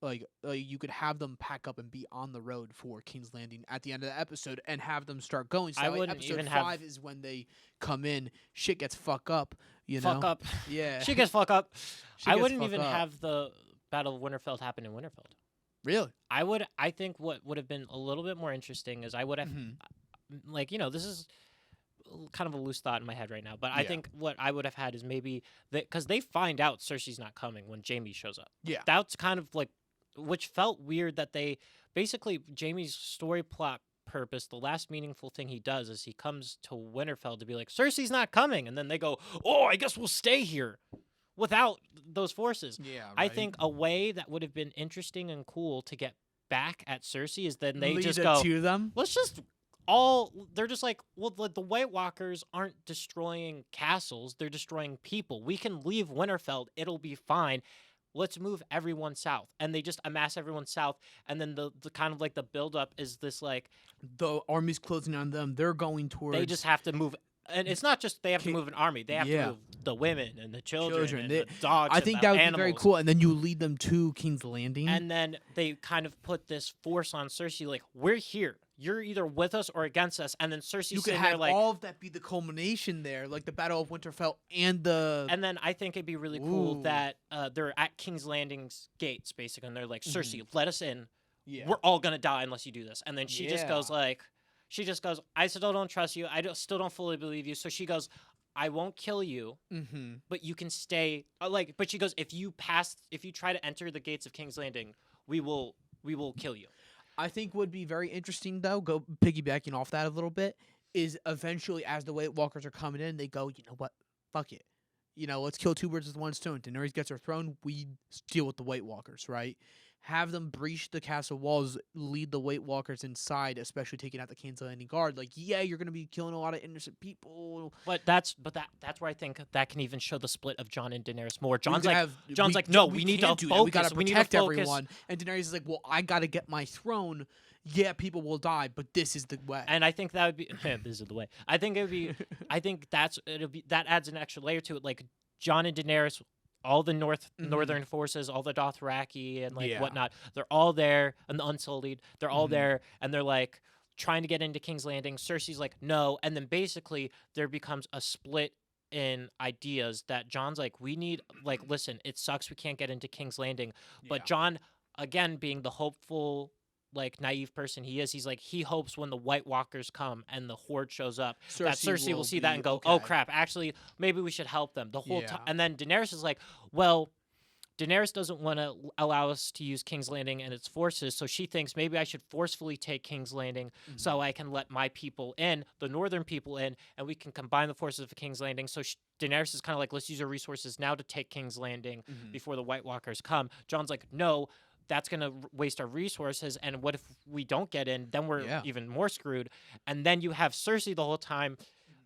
like you could have them pack up and be on the road for King's Landing at the end of the episode and have them start going. So I like, wouldn't episode even 5 is when they come in, shit gets fuck up, you fuck know. up. Yeah. She gets fuck up. Shit I gets wouldn't fuck even up. have the Battle of Winterfell happen in Winterfell. Really? I think what would have been a little bit more interesting is I would have like, you know, this is kind of a loose thought in my head right now, but I Yeah. think what I would have had is maybe because they find out Cersei's not coming when Jaime shows up. Yeah. That's kind of like, which felt weird that they basically Jaime's story plot purpose, the last meaningful thing he does is he comes to Winterfell to be like, Cersei's not coming, and then they go, oh, I guess we'll stay here without those forces. Yeah. I right. think a way that would have been interesting and cool to get back at Cersei is then they Lead just it go, to them. let's just they're just like, well, the White Walkers aren't destroying castles, they're destroying people. We can leave Winterfell, it'll be fine. Let's move everyone south. And they just amass everyone south, and then the kind of like the buildup is this like The army's closing on them. They're going towards. they just have to move. And it's not just they have to move an army; they have Yeah. to move the women and the children, and They- the dogs. I and think the that would animals. be very cool. And then you lead them to King's Landing. And then they kind of put this force on Cersei, like, we're here. You're either with us or against us. And then Cersei's you could sitting there have like, all of that be the culmination there, like the Battle of Winterfell and the. and then I think it'd be really cool Ooh. that they're at King's Landing's gates, basically, and they're like, Cersei, let us in. yeah. We're all gonna die unless you do this. And then she just goes Yeah. like, I still don't trust you. Still don't fully believe you. So she goes, I won't kill you, Mm-hmm. but you can stay. But she goes, if you try to enter the gates of King's Landing, we will kill you. I think would be very interesting though. Go piggybacking off that a little bit is eventually as the White Walkers are coming in, they go, you know what, fuck it, you know, let's kill 2 birds with 1 stone. Daenerys gets her throne. We deal with the White Walkers, right? Have them breach the castle walls, lead the White Walkers inside, especially taking out the King's Landing guard. Like, yeah, you're gonna be killing a lot of innocent people. But that's where I think that can even show the split of Jon and Daenerys more. John's We like, have- John's we- like, no, we we need can't to do that. We gotta focus. We need to protect focus. everyone. And Daenerys is like, well, I gotta get my throne. Yeah, people will die, but this is the way. And I think that would be this is the way. I think it'd be. I think that adds an extra layer to it. Like Jon and Daenerys, all the northern forces, all the Dothraki and like Yeah. whatnot, they're all there, and the Unsullied, they're all there, and they're like trying to get into King's Landing. Cersei's like, no, and then basically there becomes a split in ideas that Jon's like, we need, like, listen, it sucks we can't get into King's Landing, but Yeah. Jon, again, being the hopeful like naive person he is, he's like he hopes when the White Walkers come and the Horde shows up that Cersei will see that and go, oh crap, actually maybe we should help them the whole time. And then Daenerys is like, well, Daenerys doesn't want to allow us to use King's Landing and its forces, so she thinks maybe I should forcefully take King's Landing so I can let my people in, the northern people in, and we can combine the forces of King's Landing. So Daenerys is kind of like, let's use our resources now to take King's Landing before the White Walkers come. John's like, no, that's going to waste our resources, and what if we don't get in? Then we're even more screwed. And then you have Cersei the whole time.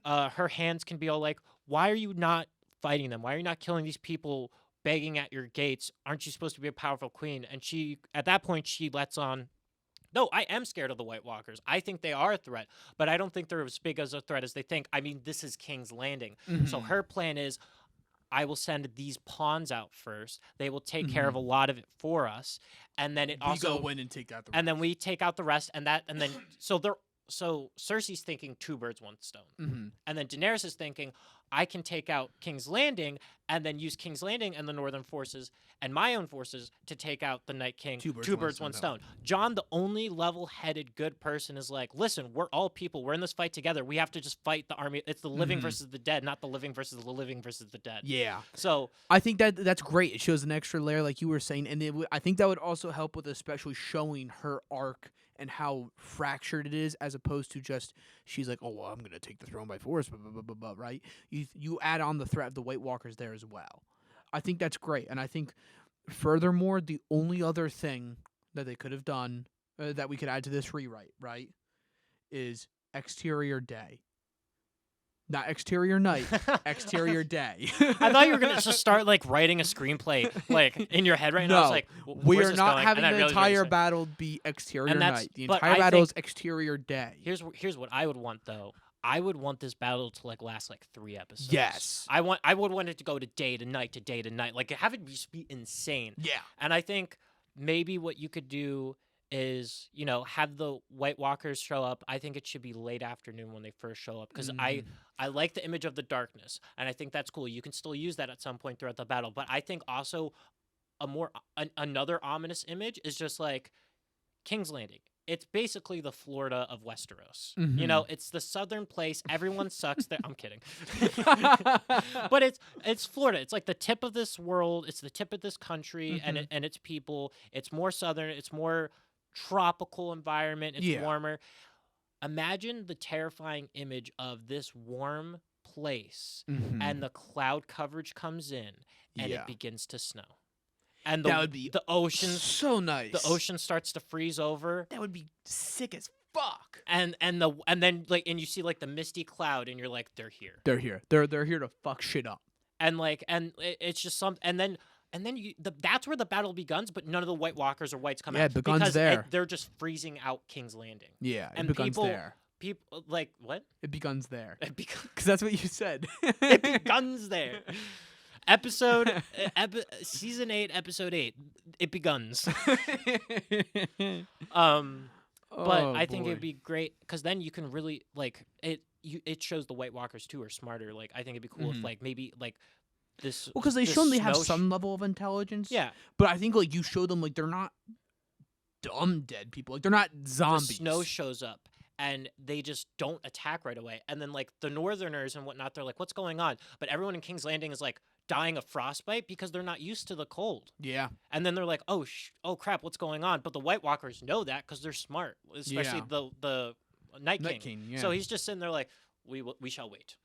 Her hands can be all like, why are you not fighting them? Why are you not killing these people begging at your gates? Aren't you supposed to be a powerful queen? And she, at that point, she lets on, no, I am scared of the White Walkers. I think they are a threat, but I don't think they're as big as a threat as they think. I mean, this is King's Landing. So her plan is, I will send these pawns out first. They will take care of a lot of it for us, and then we go in and take out the rest. And then we take out the rest, and then so Cersei's thinking 2 birds, 1 stone, and then Daenerys is thinking, I can take out King's Landing and then use King's Landing and the northern forces and my own forces to take out the Night King. 2 birds, 1 stone. Jon, the only level-headed good person, is like, listen, we're all people. We're in this fight together. We have to just fight the army. It's the living versus the dead, not the living versus the dead. Yeah. So I think that's great. It shows an extra layer, like you were saying, and I think that would also help with especially showing her arc and how fractured it is, as opposed to just she's like, oh well, I'm gonna take the throne by force, right? You add on the threat of the White Walkers there as well. I think that's great, and I think furthermore, the only other thing that they could have done that we could add to this rewrite, right, is exterior day. Not exterior night, exterior day. I thought you were going to just start, like, writing a screenplay, like, in your head right now. I was like, we are not having the entire battle be exterior night. The entire battle is exterior day. Here's what I would want, though. I would want this battle to, like, last, like, 3 episodes. Yes. I would want it to go to day to night to day to night. Like, have it just be insane. Yeah. And I think maybe what you could do is, you know, have the White Walkers show up. I think it should be late afternoon when they first show up, because I like the image of the darkness, and I think that's cool. You can still use that at some point throughout the battle, but I think also another ominous image is just like King's Landing. It's basically the Florida of Westeros. You know, it's the southern place. Everyone sucks there. I'm kidding. But it's Florida. It's like the tip of this world. It's the tip of this country and its people. It's more southern. It's more tropical environment. It's warmer. Imagine the terrifying image of this warm place and the cloud coverage comes in and it begins to snow. And that would be the ocean so nice. The ocean starts to freeze over. That would be sick as fuck. And then like you see like the misty cloud and you're like, they're here. They're here. They're here to fuck shit up. And like it's just something. And then that's where the battle begins, but none of the White Walkers or whites come out. Yeah, it begins there. They're just freezing out King's Landing. Yeah, and it begins there. People like what? It begins there. Because that's what you said. It begins there. Season 8, episode 8. It begins. But I think it'd be great because then you can really like it. It shows the White Walkers too are smarter. Like I think it'd be cool if like maybe like this. Well, because they show them they have some level of intelligence. Yeah, but I think like you show them like they're not dumb dead people. Like they're not zombies. The snow shows up. And they just don't attack right away. And then, like, the Northerners and whatnot, they're like, what's going on? But everyone in King's Landing is, like, dying of frostbite because they're not used to the cold. Yeah. And then they're like, oh, crap, what's going on? But the White Walkers know that because they're smart, especially the Night King. Yeah. So he's just sitting there like, we shall wait.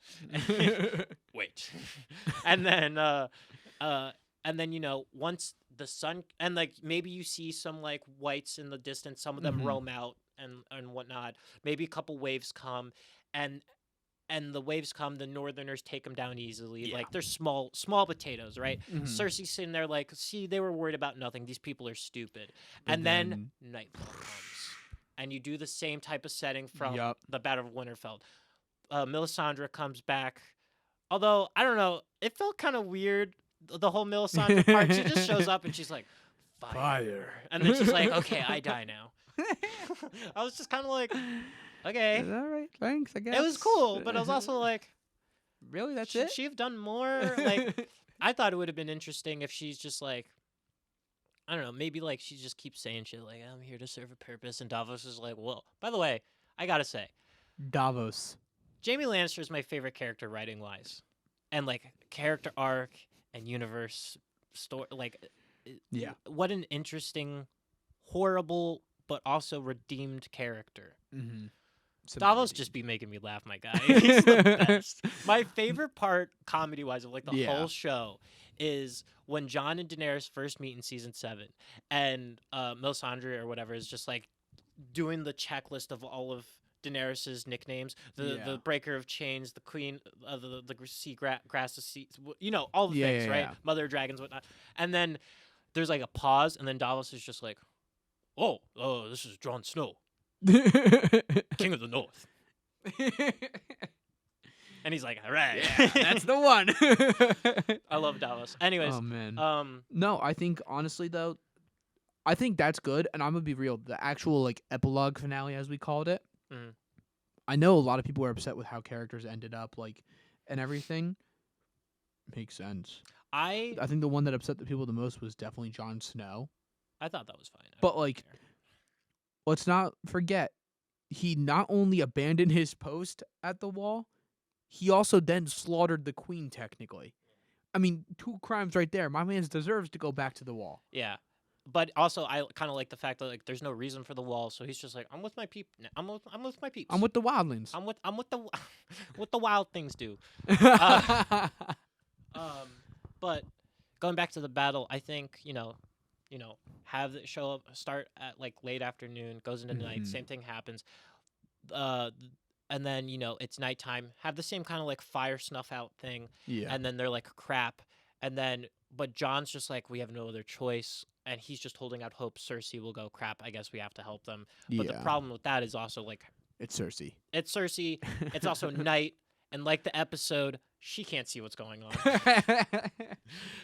Wait. And then, you know, once the sun, and, like, maybe you see some, like, whites in the distance. Some of them roam out. And whatnot. Maybe a couple waves come, and the waves come. The Northerners take them down easily. Yeah. Like they're small potatoes, right? Cersei's sitting there like, see, they were worried about nothing. These people are stupid. And then nightfall comes, and you do the same type of setting from the Battle of Winterfell. Melisandre comes back, although I don't know, it felt kind of weird. The whole Melisandre part. She just shows up and she's like, fire, and then she's like, okay, I die now. I was just kind of like, okay, all right, thanks. I guess it was cool, but I was also like, really, that's should it? she have done more? Like, I thought it would have been interesting if she's just like, I don't know, maybe like she just keeps saying shit like I'm here to serve a purpose, and Davos is like, well, by the way, I gotta say, Davos. Jamie Lannister is my favorite character writing wise, and like character arc and universe story. Like, Yeah. what an interesting, horrible but also redeemed character. Mm-hmm. Davos just be making me laugh, my guy. He's the best. My favorite part, comedy wise, of like the Yeah. whole show is when Jon and Daenerys first meet in season 7, and Melisandre or whatever is just like doing the checklist of all of Daenerys's nicknames, the Yeah. Breaker of Chains, the Queen of the Sea Grass of Sea, all the Yeah, things, yeah, right? yeah. Mother of Dragons, whatnot. And then there's like a pause, and then Davos is just like, oh, this is Jon Snow, King of the North. And he's like, all right. Yeah, that's the one. I love Davos. Anyways, Oh man. um, No, I think honestly though, I think that's good. And I'm gonna be real. The actual like epilogue finale, as we called it. Mhm. I know a lot of people were upset with how characters ended up, like, and everything. Makes sense. I I think the one that upset the people the most was definitely Jon Snow. thought that was fine. I But, didn't like, care. Let's not forget, he not only abandoned his post at the wall, he also then slaughtered the queen. Technically, I mean, 2 crimes right there. My man deserves to go back to the wall. Yeah. But also, I kind of like the fact that like there's no reason for the wall, so he's just like, I'm with my peep. I'm with my peeps. I'm with the wildlings. I'm with the what the wild things do. But going back to the battle, I think have the show up start at like late afternoon, goes into night, Mhm. same thing happens, and then it's nighttime. Have the same kind of like fire snuff out thing, Yeah. and then they're like crap, and then but John's just like we have no other choice, and he's just holding out hope Cersei will go crap. I guess we have to help them. But the problem with that is also like It's Cersei. it's Cersei. It's also night, and like the episode, she can't see what's going on.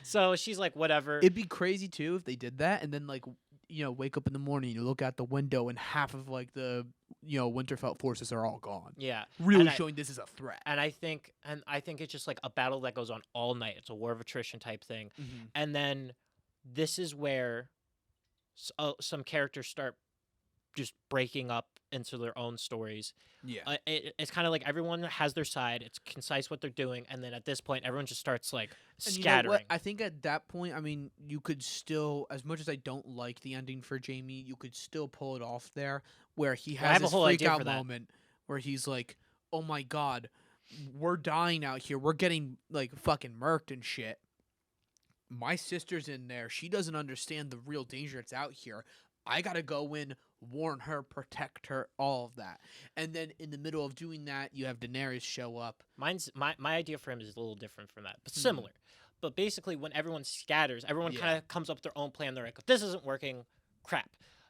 So she's like, whatever. It'd be crazy too if they did that, and then like wake up in the morning, you look out the window, and half of like the Winterfell forces are all gone. Yeah, Really And I- showing this is a threat. and I think it's just like a battle that goes on all night. It's a war of attrition type thing, and then this is where some characters start just breaking up into their own stories. Yeah. It's kind of like everyone has their side. It's concise what they're doing, and then at this point, everyone just starts like And you know what? scattering. I think at that point, I mean, you could still, as much as I don't like the ending for Jamie, you could still pull it off there, where he I has have a this whole freak idea out for that. moment where he's like, "Oh my god, we're dying out here. We're getting like fucking murked and shit. My sister's in there. She doesn't understand the real danger that's out here. I gotta go in, warn her, protect her, all of that." And then in the middle of doing that, you have Daenerys show up. My idea for him is a little different from that, but Mhm. similar. But basically, when everyone scatters, everyone Yeah. kind of comes up with their own plan. They're like, "This isn't working, crap."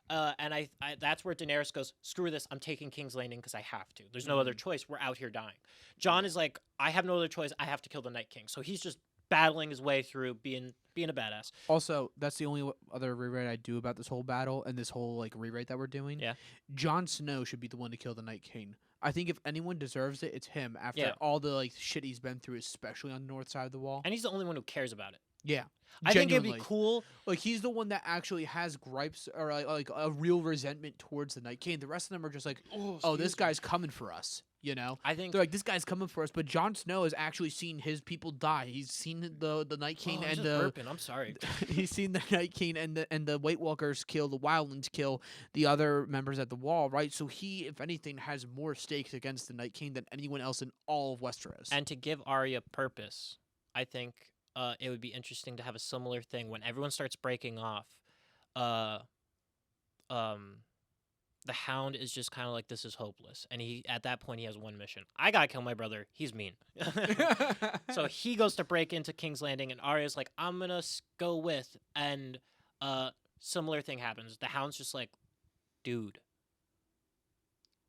And I that's where Daenerys goes, "Screw this! I'm taking King's Landing because I have to. There's no other choice. We're out here dying." John is like, "I have no other choice. I have to kill the Night King." So he's just battling his way through, being a badass. Also, that's the only other rewrite I do about this whole battle and this whole like rewrite that we're doing. Yeah. Jon Snow should be the one to kill the Night King. I think if anyone deserves it, it's him. After Yeah. all the like shit he's been through, especially on the north side of the wall. And he's the only one who cares about it. Yeah. I think it'd be Genuinely. cool. Like he's the one that actually has gripes or like a real resentment towards the Night King. The rest of them are just like, "Oh, this guy's coming for us." You know. I think They're like, "This guy's coming for us," but Jon Snow has actually seen his people die. He's seen the Night King I'm and just the burping. I'm sorry. he's seen the Night King and the White Walkers kill, the Wildlings kill the other members at the wall, right? So he, if anything, has more stakes against the Night King than anyone else in all of Westeros. And to give Arya purpose, I think it would be interesting to have a similar thing when everyone starts breaking off. The Hound is just kind of like, this is hopeless, and at that point he has one mission: I gotta kill my brother. He's mean. So he goes to break into King's Landing, and Arya's like, I'm gonna go with, and similar thing happens. The Hound's just like, dude,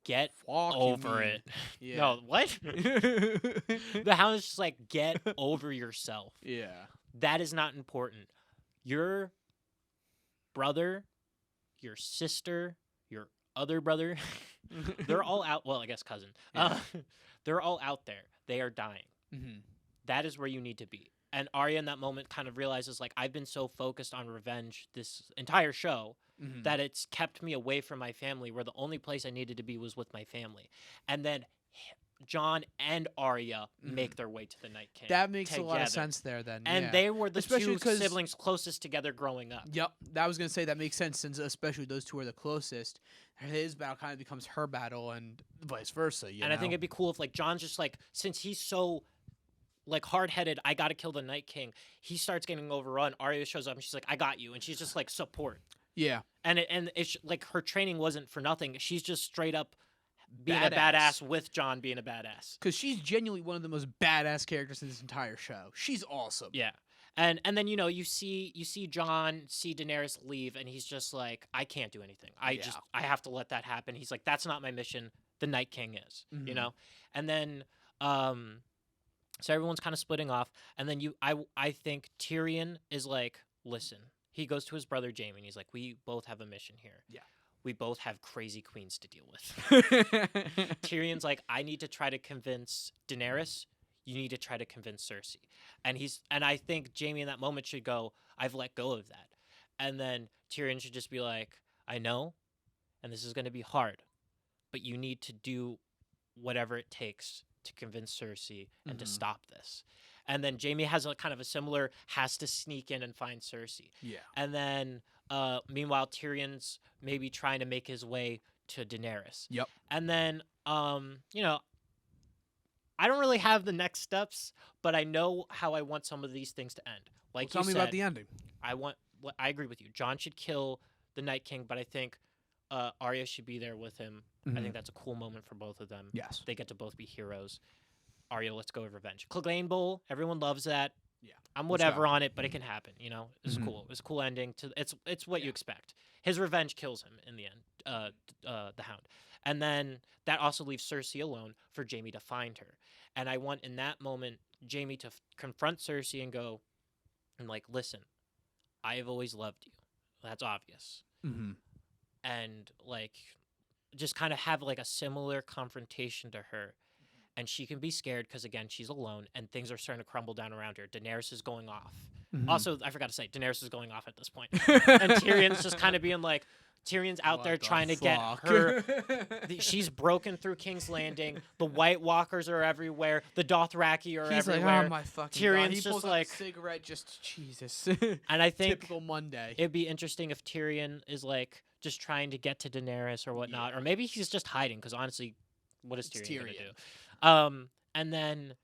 get Fuck you over mean. it. Yeah. No, what? The Hound is just like, get over yourself. Yeah. That is not important. Your brother, your sister, your other brother, they're all out. Well, I guess cousin. Yeah. They're all out there. They are dying. Mm-hmm. That is where you need to be. And Arya in that moment kind of realizes, like, I've been so focused on revenge this entire show Mhm. that it's kept me away from my family, where the only place I needed to be was with my family. And then John and Arya make their way to the Night King. That makes a lot of together. sense there then. And yeah. they were the Especially two 'cause- siblings closest together growing up. Yep, that was gonna say that makes sense since especially those two are the closest. His battle kind of becomes her battle and vice versa. You And know? I think it'd be cool if, like, John's just like, since he's so like hard-headed, I gotta kill the Night King, he starts getting overrun. Arya shows up and she's like, I got you, and she's just like, support. yeah, And it's like her training wasn't for nothing. She's just straight up being a Badass. badass with John being a badass. because she's genuinely one of the most badass characters in this entire show. She's awesome. Yeah. And then you see John see Daenerys leave, and he's just like, I can't do anything. I have to let that happen. He's like, that's not my mission. The Night King is, you Mhm. know. And then so everyone's kind of splitting off, and then I think Tyrion is like, listen. He goes to his brother Jaime, and he's like, we both have a mission here. Yeah. We both have crazy queens to deal with. Tyrion's like, I need to try to convince Daenerys. You need to try to convince Cersei. And I think Jaime in that moment should go, I've let go of that. And then Tyrion should just be like, I know, and this is going to be hard, but you need to do whatever it takes to convince Cersei and to Mhm. stop this. And then Jaime has a kind of a similar, has to sneak in and find Cersei. yeah. And then, meanwhile, Tyrion's maybe trying to make his way to Daenerys. Yep. And then, I don't really have the next steps, but I know how I want some of these things to end. Like Tell you me said, about the ending. I agree with you. John should kill the Night King, but I think Arya should be there with him. I think that's a cool moment for both of them. Yes. They get to both be heroes. Arya, let's go with revenge. Clegane Bowl, everyone loves that. Yeah. I'm Let's whatever go. on it, but it can happen. You know, it's Mhm. cool. It's a cool ending. It's what you Yeah. expect. His revenge kills him in the end. The Hound, and then that also leaves Cersei alone for Jaime to find her. And I want in that moment Jaime to confront Cersei and go, and like, listen, I have always loved you. That's obvious. Mm-hmm. And like, just kind of have like a similar confrontation to her. And she can be scared because, again, she's alone and things are starting to crumble down around her. Daenerys is going off. Mm-hmm. Also, I forgot to say, Daenerys is going off at this point. And Tyrion's just kind of being like, Tyrion's out What there the trying to get fuck? her. She's broken through King's Landing. The White Walkers are everywhere. The Dothraki are He's everywhere. like, oh my fucking Tyrion's god. He just pulls out like- a cigarette, just Jesus. And I think Typical Monday. it'd be interesting if Tyrion is like just trying to get to Daenerys or whatnot, or maybe he's just hiding because honestly, what is It's Tyrion gonna Tyrion. do? And then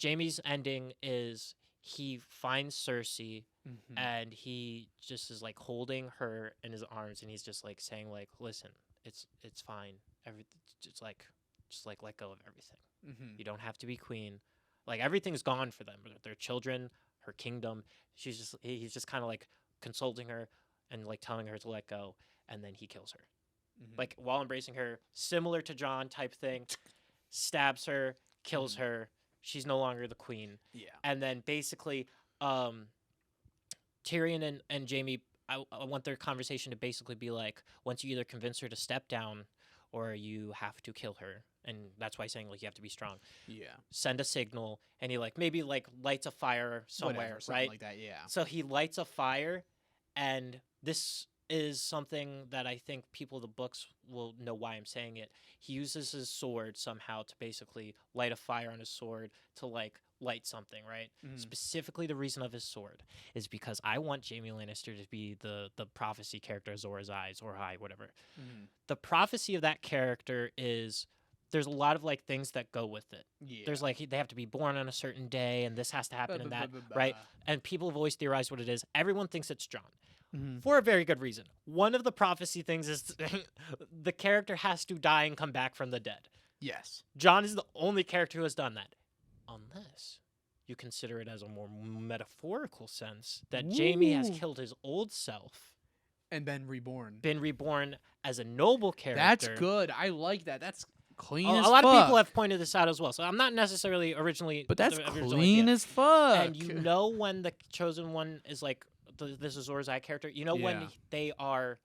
Jaime's ending is he finds Cersei Mhm. and he just is like holding her in his arms and he's just like saying like, listen, it's fine. Just like let go of everything. Mhm. You don't have to be queen. Like everything's gone for them. Their children, her kingdom. He's just kind of like consulting her and like telling her to let go, and then he kills her. Mhm. Like while embracing her, similar to John type thing. Stabs her, kills Mhm. her. She's no longer the queen. Yeah. And then basically, Tyrion and Jaime, I want their conversation to basically be like, once you either convince her to step down, or you have to kill her, and that's why he's saying like you have to be strong. Yeah. Send a signal, and he like maybe like lights a fire somewhere, Whatever, something right? like that. Yeah. So he lights a fire, and this is something that I think people of the books will know why I'm saying it. He uses his sword somehow to basically light a fire on his sword to like light something, right? Mhm. Specifically, the reason of his sword is because I want Jaime Lannister to be the prophecy character Azor Ahai, or High, whatever. Mhm. The prophecy of that character is there's a lot of like things that go with it. Yeah. There's like they have to be born on a certain day, and this has to happen and that, Ba- ba- ba- right? ba. And people have always theorized what it is. Everyone thinks it's Jon Mhm. for a very good reason. One of the prophecy things is the character has to die and come back from the dead. Yes. Jon is the only character who has done that, unless you consider it as a more metaphorical sense that Jaime has Ooh. killed his old self, And then reborn. been reborn as a noble character. That's good. I like that. That's clean A as lot fuck. of people have pointed this out as well, so I'm not necessarily originally. But that's the original clean idea. as fuck. And you know when the chosen one is like this Azor Ahai character. You know when Yeah. they are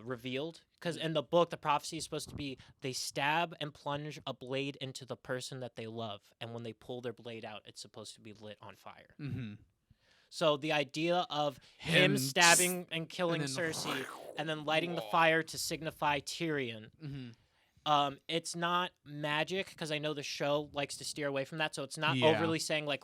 revealed Because in the book, the prophecy is supposed to be they stab and plunge a blade into the person that they love, and when they pull their blade out, it's supposed to be lit on fire. Mm-hmm. So the idea of him Him stabbing and killing and then- Cersei and then lighting the fire to signify Tyrion, Mm-hmm. it's not magic because I know the show likes to steer away from that. So it's not Yeah. overly saying like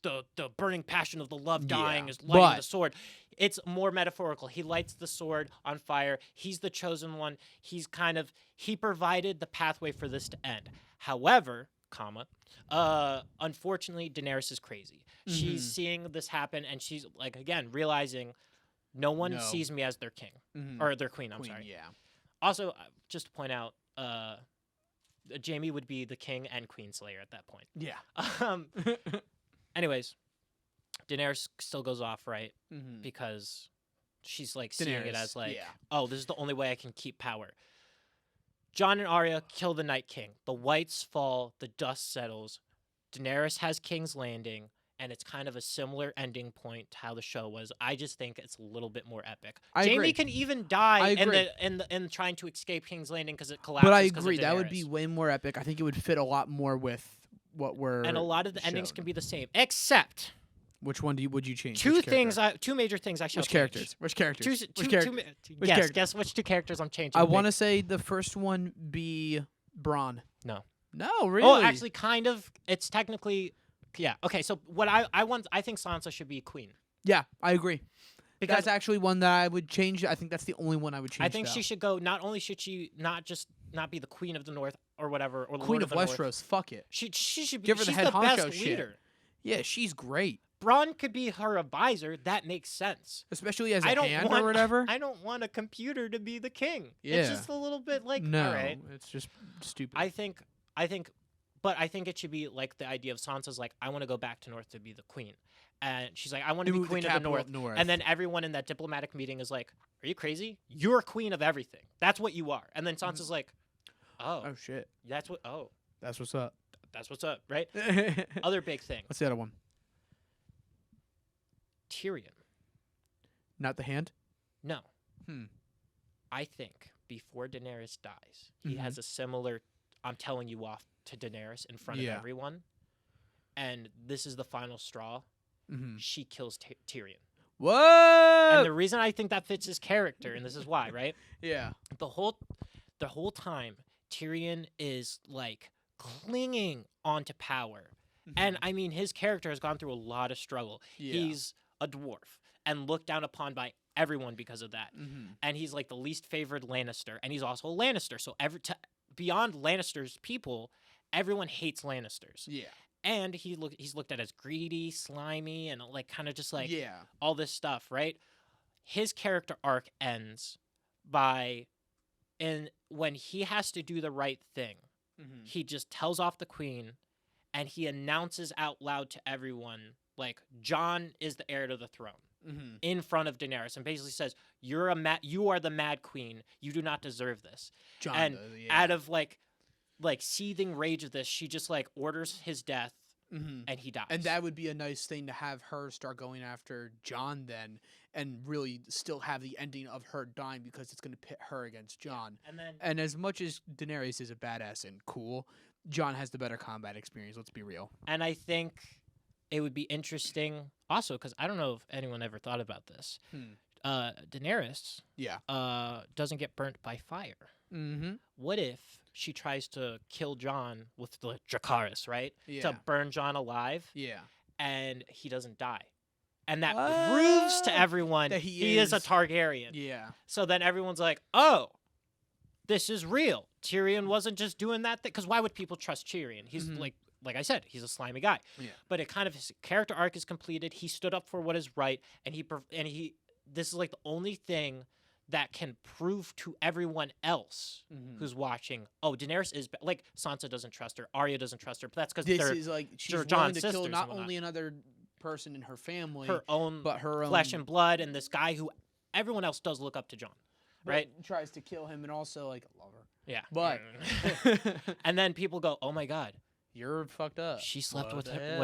the burning passion of the love dying Yeah. is lighting the But- sword. It's more metaphorical. He lights the sword on fire. He's the chosen one. He provided the pathway for this to end. However, unfortunately, Daenerys is crazy. She's Mhm. seeing this happen, and she's like again realizing no one No. sees me as their king Mm-hmm. or their queen. I'm sorry. Yeah. Also, just to point out, Jamie would be the king and queen slayer at that point. Yeah. Anyways, Daenerys still goes off, right? Mm-hmm. Because she's like seeing it as like, yeah. oh, this is the only way I can keep power. Jon and Arya kill the Night King. The Whites fall. The dust settles. Daenerys has King's Landing, and it's kind of a similar ending point to how the show was. I just think it's a little bit more epic. I Jamie agree. can even die I in agree. in trying to escape King's Landing because it collapses. But I 'cause of agree, that would be Daenerys. way more epic. I think it would fit a lot more with what we're. And a lot of the endings shown. can be the same, except Which one would you change? two Which things. character? Two major things I shall Which change. characters? Which characters? Two, Which two, charac- two, ma- which guess, character? guess which two characters I'm changing. I Pick. want to say the first one be Bronn. No. No, really. Oh, actually, kind of. It's technically, yeah. Okay, so what I think Sansa should be queen Yeah, I agree. because That's actually one that I would change. I think that's the only one I would change. I think though. she should go. Not only should she not be the queen of the North or whatever, or the Queen Lord of the North, Westeros. Fuck it. She should be. Give her the she's head the best honcho shit. leader. Yeah, she's great, Bronn could be her advisor. That makes sense. especially as a I don't hand want or whatever. I don't want a computer to be the king. Yeah. It's just a little bit like no, all right. it's just stupid. I think, but I think it should be like the idea of Sansa's like, I want to go back to North to be the queen, and she's like, I want to be Move the queen of the capital North. up north. And then everyone in that diplomatic meeting is like, "Are you crazy? You're queen of everything. That's what you are." And then Sansa's like, "Oh, oh shit, that's what. Oh, that's what's up. that's what's up, right?" What's Other big thing, the other one? Tyrion. Not the hand. No, Hmm. I think before Daenerys dies, he has a similar "I'm telling you off" to Daenerys in front Yeah. of everyone, and this is the final straw. Mm-hmm. She kills Tyrion. What? And the reason I think that fits his character, and this is why, right? yeah. The whole time, Tyrion is like clinging onto power. And I mean, his character has gone through a lot of struggle. Yeah. He's a dwarf and looked down upon by everyone because of that. Mm-hmm. And he's like the least favored Lannister, and he's also a Lannister. So beyond Lannister's people, everyone hates Lannisters. Yeah. And he's looked at as greedy, slimy, and like kind of just like yeah. all this stuff, right? His character arc ends by when he has to do the right thing. Mm-hmm. He just tells off the queen and he announces out loud to everyone like Jon is the heir to the throne Mm-hmm. in front of Daenerys and basically says you are the mad queen. You do not deserve this. John, and yeah. out of like seething rage of this, she just like orders his death Mm-hmm. and he dies. And that would be a nice thing to have her start going after John then, and really still have the ending of her dying because it's going to pit her against John. and then And as much as Daenerys is a badass and cool, John has the better combat experience. Let's be real. And I think it would be interesting also because I don't know if anyone ever thought about this. Daenerys Yeah. doesn't get burnt by fire. Mm-hmm. What if she tries to kill Jon with the Dracarys, right? Yeah. To burn Jon alive Yeah. and he doesn't die. And that proves to What? everyone That he is a is- Targaryen. Yeah. So then everyone's like, oh, this is real. Tyrion wasn't just doing that thing. Because why would people trust Tyrion? He's Mhm. like I said, he's a slimy guy. Yeah. But it kind of his character arc is completed. He stood up for what is right, and he. This is like the only thing that can prove to everyone else Mhm. who's watching. Oh, Daenerys is like Sansa doesn't trust her. Arya doesn't trust her. But that's because This they're is like she's John's willing to sisters kill and not whatnot. only another person in her family, her own but her own flesh and blood, and this guy who everyone else does look up to Jon, but right? tries to kill him and also like love her. Yeah. But And then people go, "Oh my God, you're fucked up. she slept What with the her,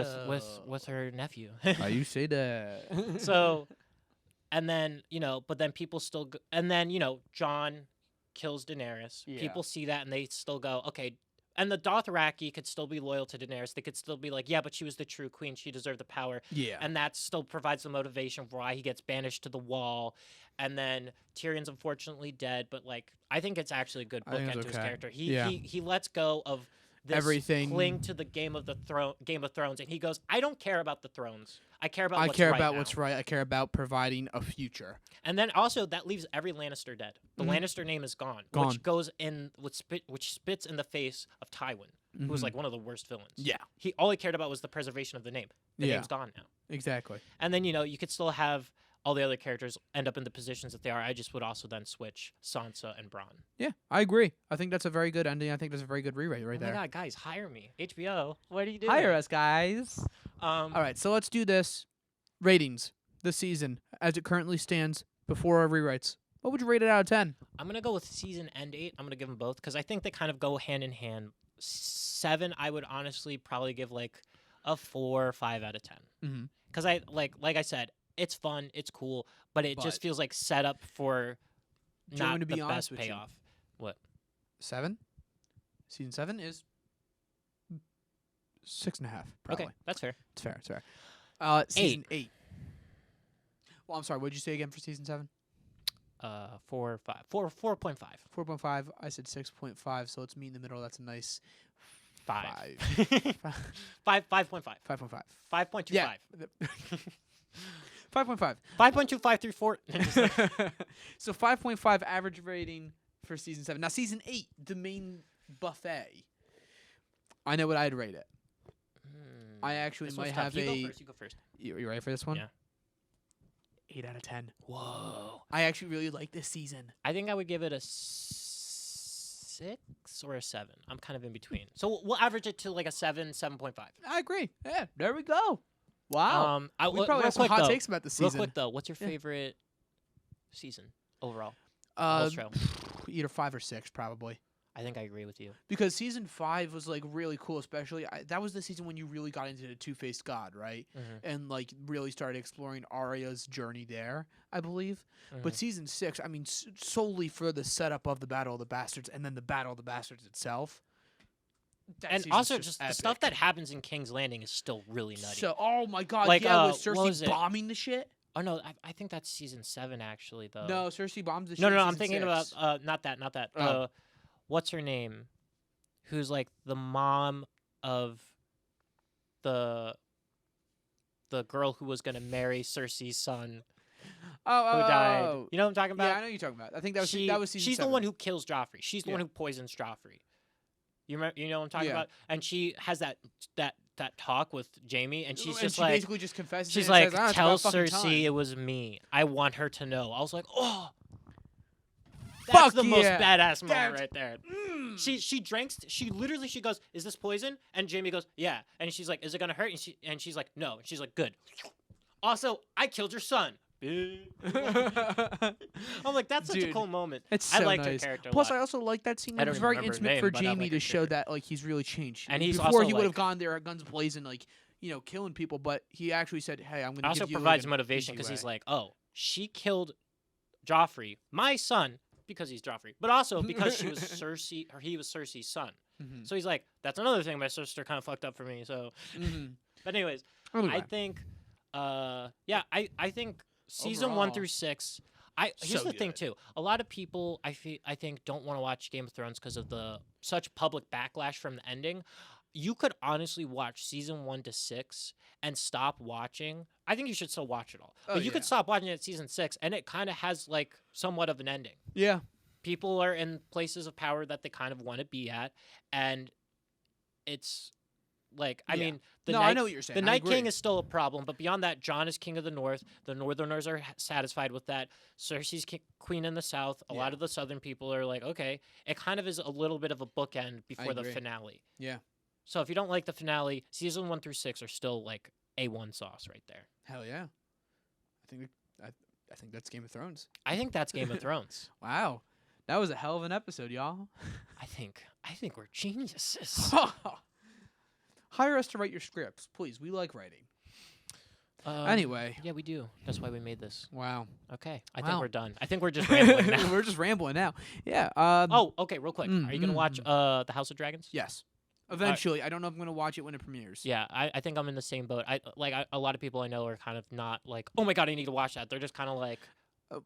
with hell? her nephew." Why you say that? So, and then but then people still, and then Jon kills Daenerys. Yeah. People see that and they still go, okay. And the Dothraki could still be loyal to Daenerys. They could still be like, yeah, but she was the true queen. She deserved the power. Yeah. And that still provides the motivation for why he gets banished to the wall. And then Tyrion's unfortunately dead, but like I think it's actually a good I think bookend it's to his okay. character. Yeah. He lets go of this Everything. cling to the Game of Thrones, and he goes, I don't care about the thrones. I care about I what's care right about now." what's right. I care about providing a future. And then also that leaves every Lannister dead. The Mhm. Lannister name is gone, Gone. which goes in which spits in the face of Tywin, who was Mhm. like one of the worst villains. Yeah. All he cared about was the preservation of the name. The Yeah. name's gone now. Exactly. And then you could still have all the other characters end up in the positions that they are. I just would also then switch Sansa and Bronn. Yeah, I agree. I think that's a very good ending. I think that's a very good rewrite right Oh there. my god, guys, hire me. HBO. What are you doing? Hire us, guys. Um, All right, so let's do this. Ratings this season as it currently stands before our rewrites. What would you rate it out of 10? I'm gonna go with season and 8. I'm gonna give them both because I think they kind of go hand in hand. 7, I would honestly probably give like a 4 or 5 out of 10. Mm-hmm. Because I like I said, it's fun, it's cool, but it just But- feels like set up for Do you want not me to the be honest best with you? payoff. What? 7? Season 7 is 6.5, probably. Okay, that's fair. It's fair, it's fair. Season 8. Well, I'm sorry, what did you say again for season 7? 4, 5, 4.5. 4.5. I said 6.5, so let's meet in the middle. That's a nice 5. 5. 5.5. 5.5. 5.25. Yeah. 5.5. 5.25 through 4. So 5.5 average rating for season 7. Now season 8, the main buffet. I know what I'd rate it. I actually This might one's tough. have You go first. You ready for this one? Yeah. 8 out of 10. Whoa. I actually really like this season. I think I would give it a 6 or a 7. I'm kind of in between. So we'll average it to like a 7, 7.5. I agree. Yeah, there we go. Wow. We we probably have some hot takes about the Real season. quick though, what's your Yeah. favorite season overall? Whole show. Either 5 or 6, probably. I think I agree with you. Because season 5 was like really cool, especially that was the season when you really got into the two-faced god, right? And like really started exploring Arya's journey there, I believe. But season 6, I mean, solely for the setup of the Battle of the Bastards and then the Battle of the Bastards itself. That And season's also just the stuff epic. that happens in King's Landing is still really nutty. So, oh my god, Like, yeah, with what Cersei was it? bombing the shit. oh no, I think that's season 7 actually though. No, Cersei bombs the shit. No, in I'm season thinking 6. about not that. Oh. What's her name? Who's like the mom of the girl who was gonna marry Cersei's son who died. Oh. You know what I'm talking about? Yeah, I know you're talking about. I think that was She- that was season she's 7. the one who kills Joffrey. She's the one Yeah. who poisons Joffrey. You remember? You know what I'm talking Yeah. about? And she has that talk with Jamie, and she's And just she like, basically just confesses. she's it and like, says, "Ah, it's tell about fucking Cersei time." it was me. I want her to know. I was like, oh, Fuck that's the most yeah. badass moment That's- right there. Mm. She drinks. She literally goes, "Is this poison?" And Jamie goes, "Yeah." And she's like, "Is it gonna hurt?" And she's like, "No." And she's like, "Good." Also, I killed your son. I'm like, that's such a Dude, cool moment. It's I so liked nice. her character. Plus, a I lot. also like that scene. I It don't was even very remember her intimate name, for but I Jamie like to her show character. that like he's really changed. And he's before also, he would have like- gone there, guns blazing, like also people. But he actually said, "Hey, I'm going to." also give you provides like, an motivation easy because he's way." like, oh, she killed Joffrey, my son, because he's Joffrey, but also because she was Cersei, or he was Cersei's son. Mhm. So he's like, that's another thing my sister kind of fucked up for me. So, Mhm. but anyways, Anyway. I think, I think season 1 Overall, through 6. Here's so the thing good. too. A lot of people, I think, don't want to watch Game of Thrones because of the such public backlash from the ending. You could honestly watch season 1 to 6 and stop watching. I think you should still watch it all. Oh, But you yeah. could stop watching it at season 6, and it kind of has like somewhat of an ending. Yeah. People are in places of power that they kind of want to be at, and it's like, I Yeah. mean, the No, Night, I know what you're saying. the I Night King agree. is still a problem, but beyond that, Jon is king of the North. The Northerners are satisfied with that. Cersei's queen in the South. A lot Yeah. of the Southern people are like, okay. It kind of is a little bit of a bookend before the agree. finale. Yeah. So if you don't like the finale, season 1 through 6 are still like A1 sauce right there. Hell yeah. I think that's Game of Thrones. I think that's Game of Thrones. Wow. That was a hell of an episode, y'all. I think we're geniuses. Hire us to write your scripts, please. We like writing. Anyway, Yeah, we do. That's why we made this. wow. Okay. I Wow. think we're done. I think we're just rambling now. We're just rambling now. Yeah. Oh, okay, real quick. Are you going to watch The House of Dragons? Yes. Eventually. I don't know if I'm gonna watch it when it premieres. Yeah, I think I'm in the same boat. A lot of people I know are kind of not like, oh my god, I need to watch that. They're just kind of like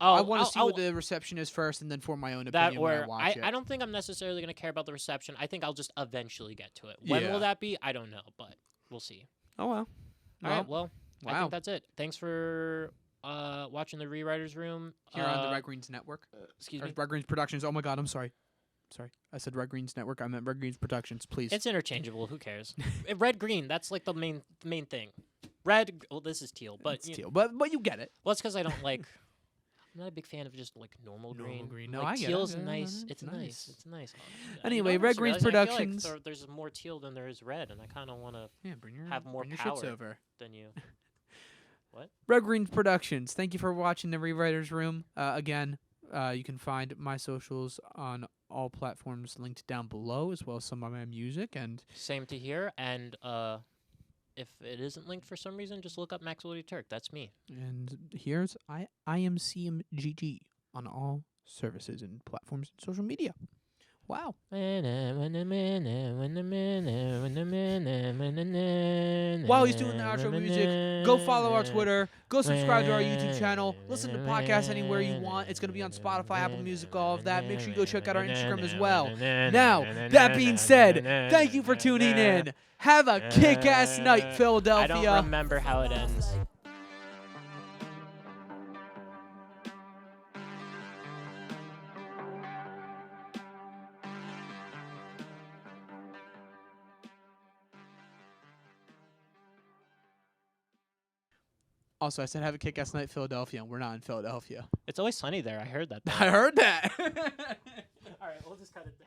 I want I'll- to see what the reception is first, and then form my own that. opinion when I Or watch it. I don't think I'm necessarily going to care about the reception. I think I'll just eventually get to it. When Yeah. will that be? I don't know, but we'll see. Oh well. All right, well, I wow. think that's it. Thanks for watching the Rewriters Room Here on the Red Greens Network. Excuse Or me. Red Greens Productions. Oh my God, I'm sorry. Sorry, I said Red Greens Network. I meant Red Greens Productions. Please. It's interchangeable. Who cares? Red green. That's like the main thing. Red. Well, this is teal, but It's teal, but you get it. well, it's because I don't like. I'm not a big fan of just like normal Normal green. green. No, Like, I get it. teal's Yeah, nice. no, It's nice. nice. It's nice. Anyway, I Red Greens realized I feel Productions. Like there's more teal than there is red, and I kind of want to Yeah, bring your have more bring your power. shits over. than you. Red Greens Productions. Thank you for watching the Rewriters Room. Again, you can find my socials on all platforms linked down below, as well as some of my music. And Same to here, and if it isn't linked for some reason, just look up Max Woody Turk. That's me. here's I am CMGG on all services and platforms and social media. Wow. While While he's doing the outro music, go follow our Twitter, go subscribe to our YouTube channel, listen to podcasts anywhere you want. It's going to be on Spotify, Apple Music, all of that. Make sure you go check out our Instagram as well. Now, that being said, thank you for tuning in. Have a kick-ass night, I Philadelphia. don't remember how it ends. Also, I said have a kick-ass night, Philadelphia, and we're not in Philadelphia. It's always sunny there. I heard that. I heard that. All right, we'll just cut it there.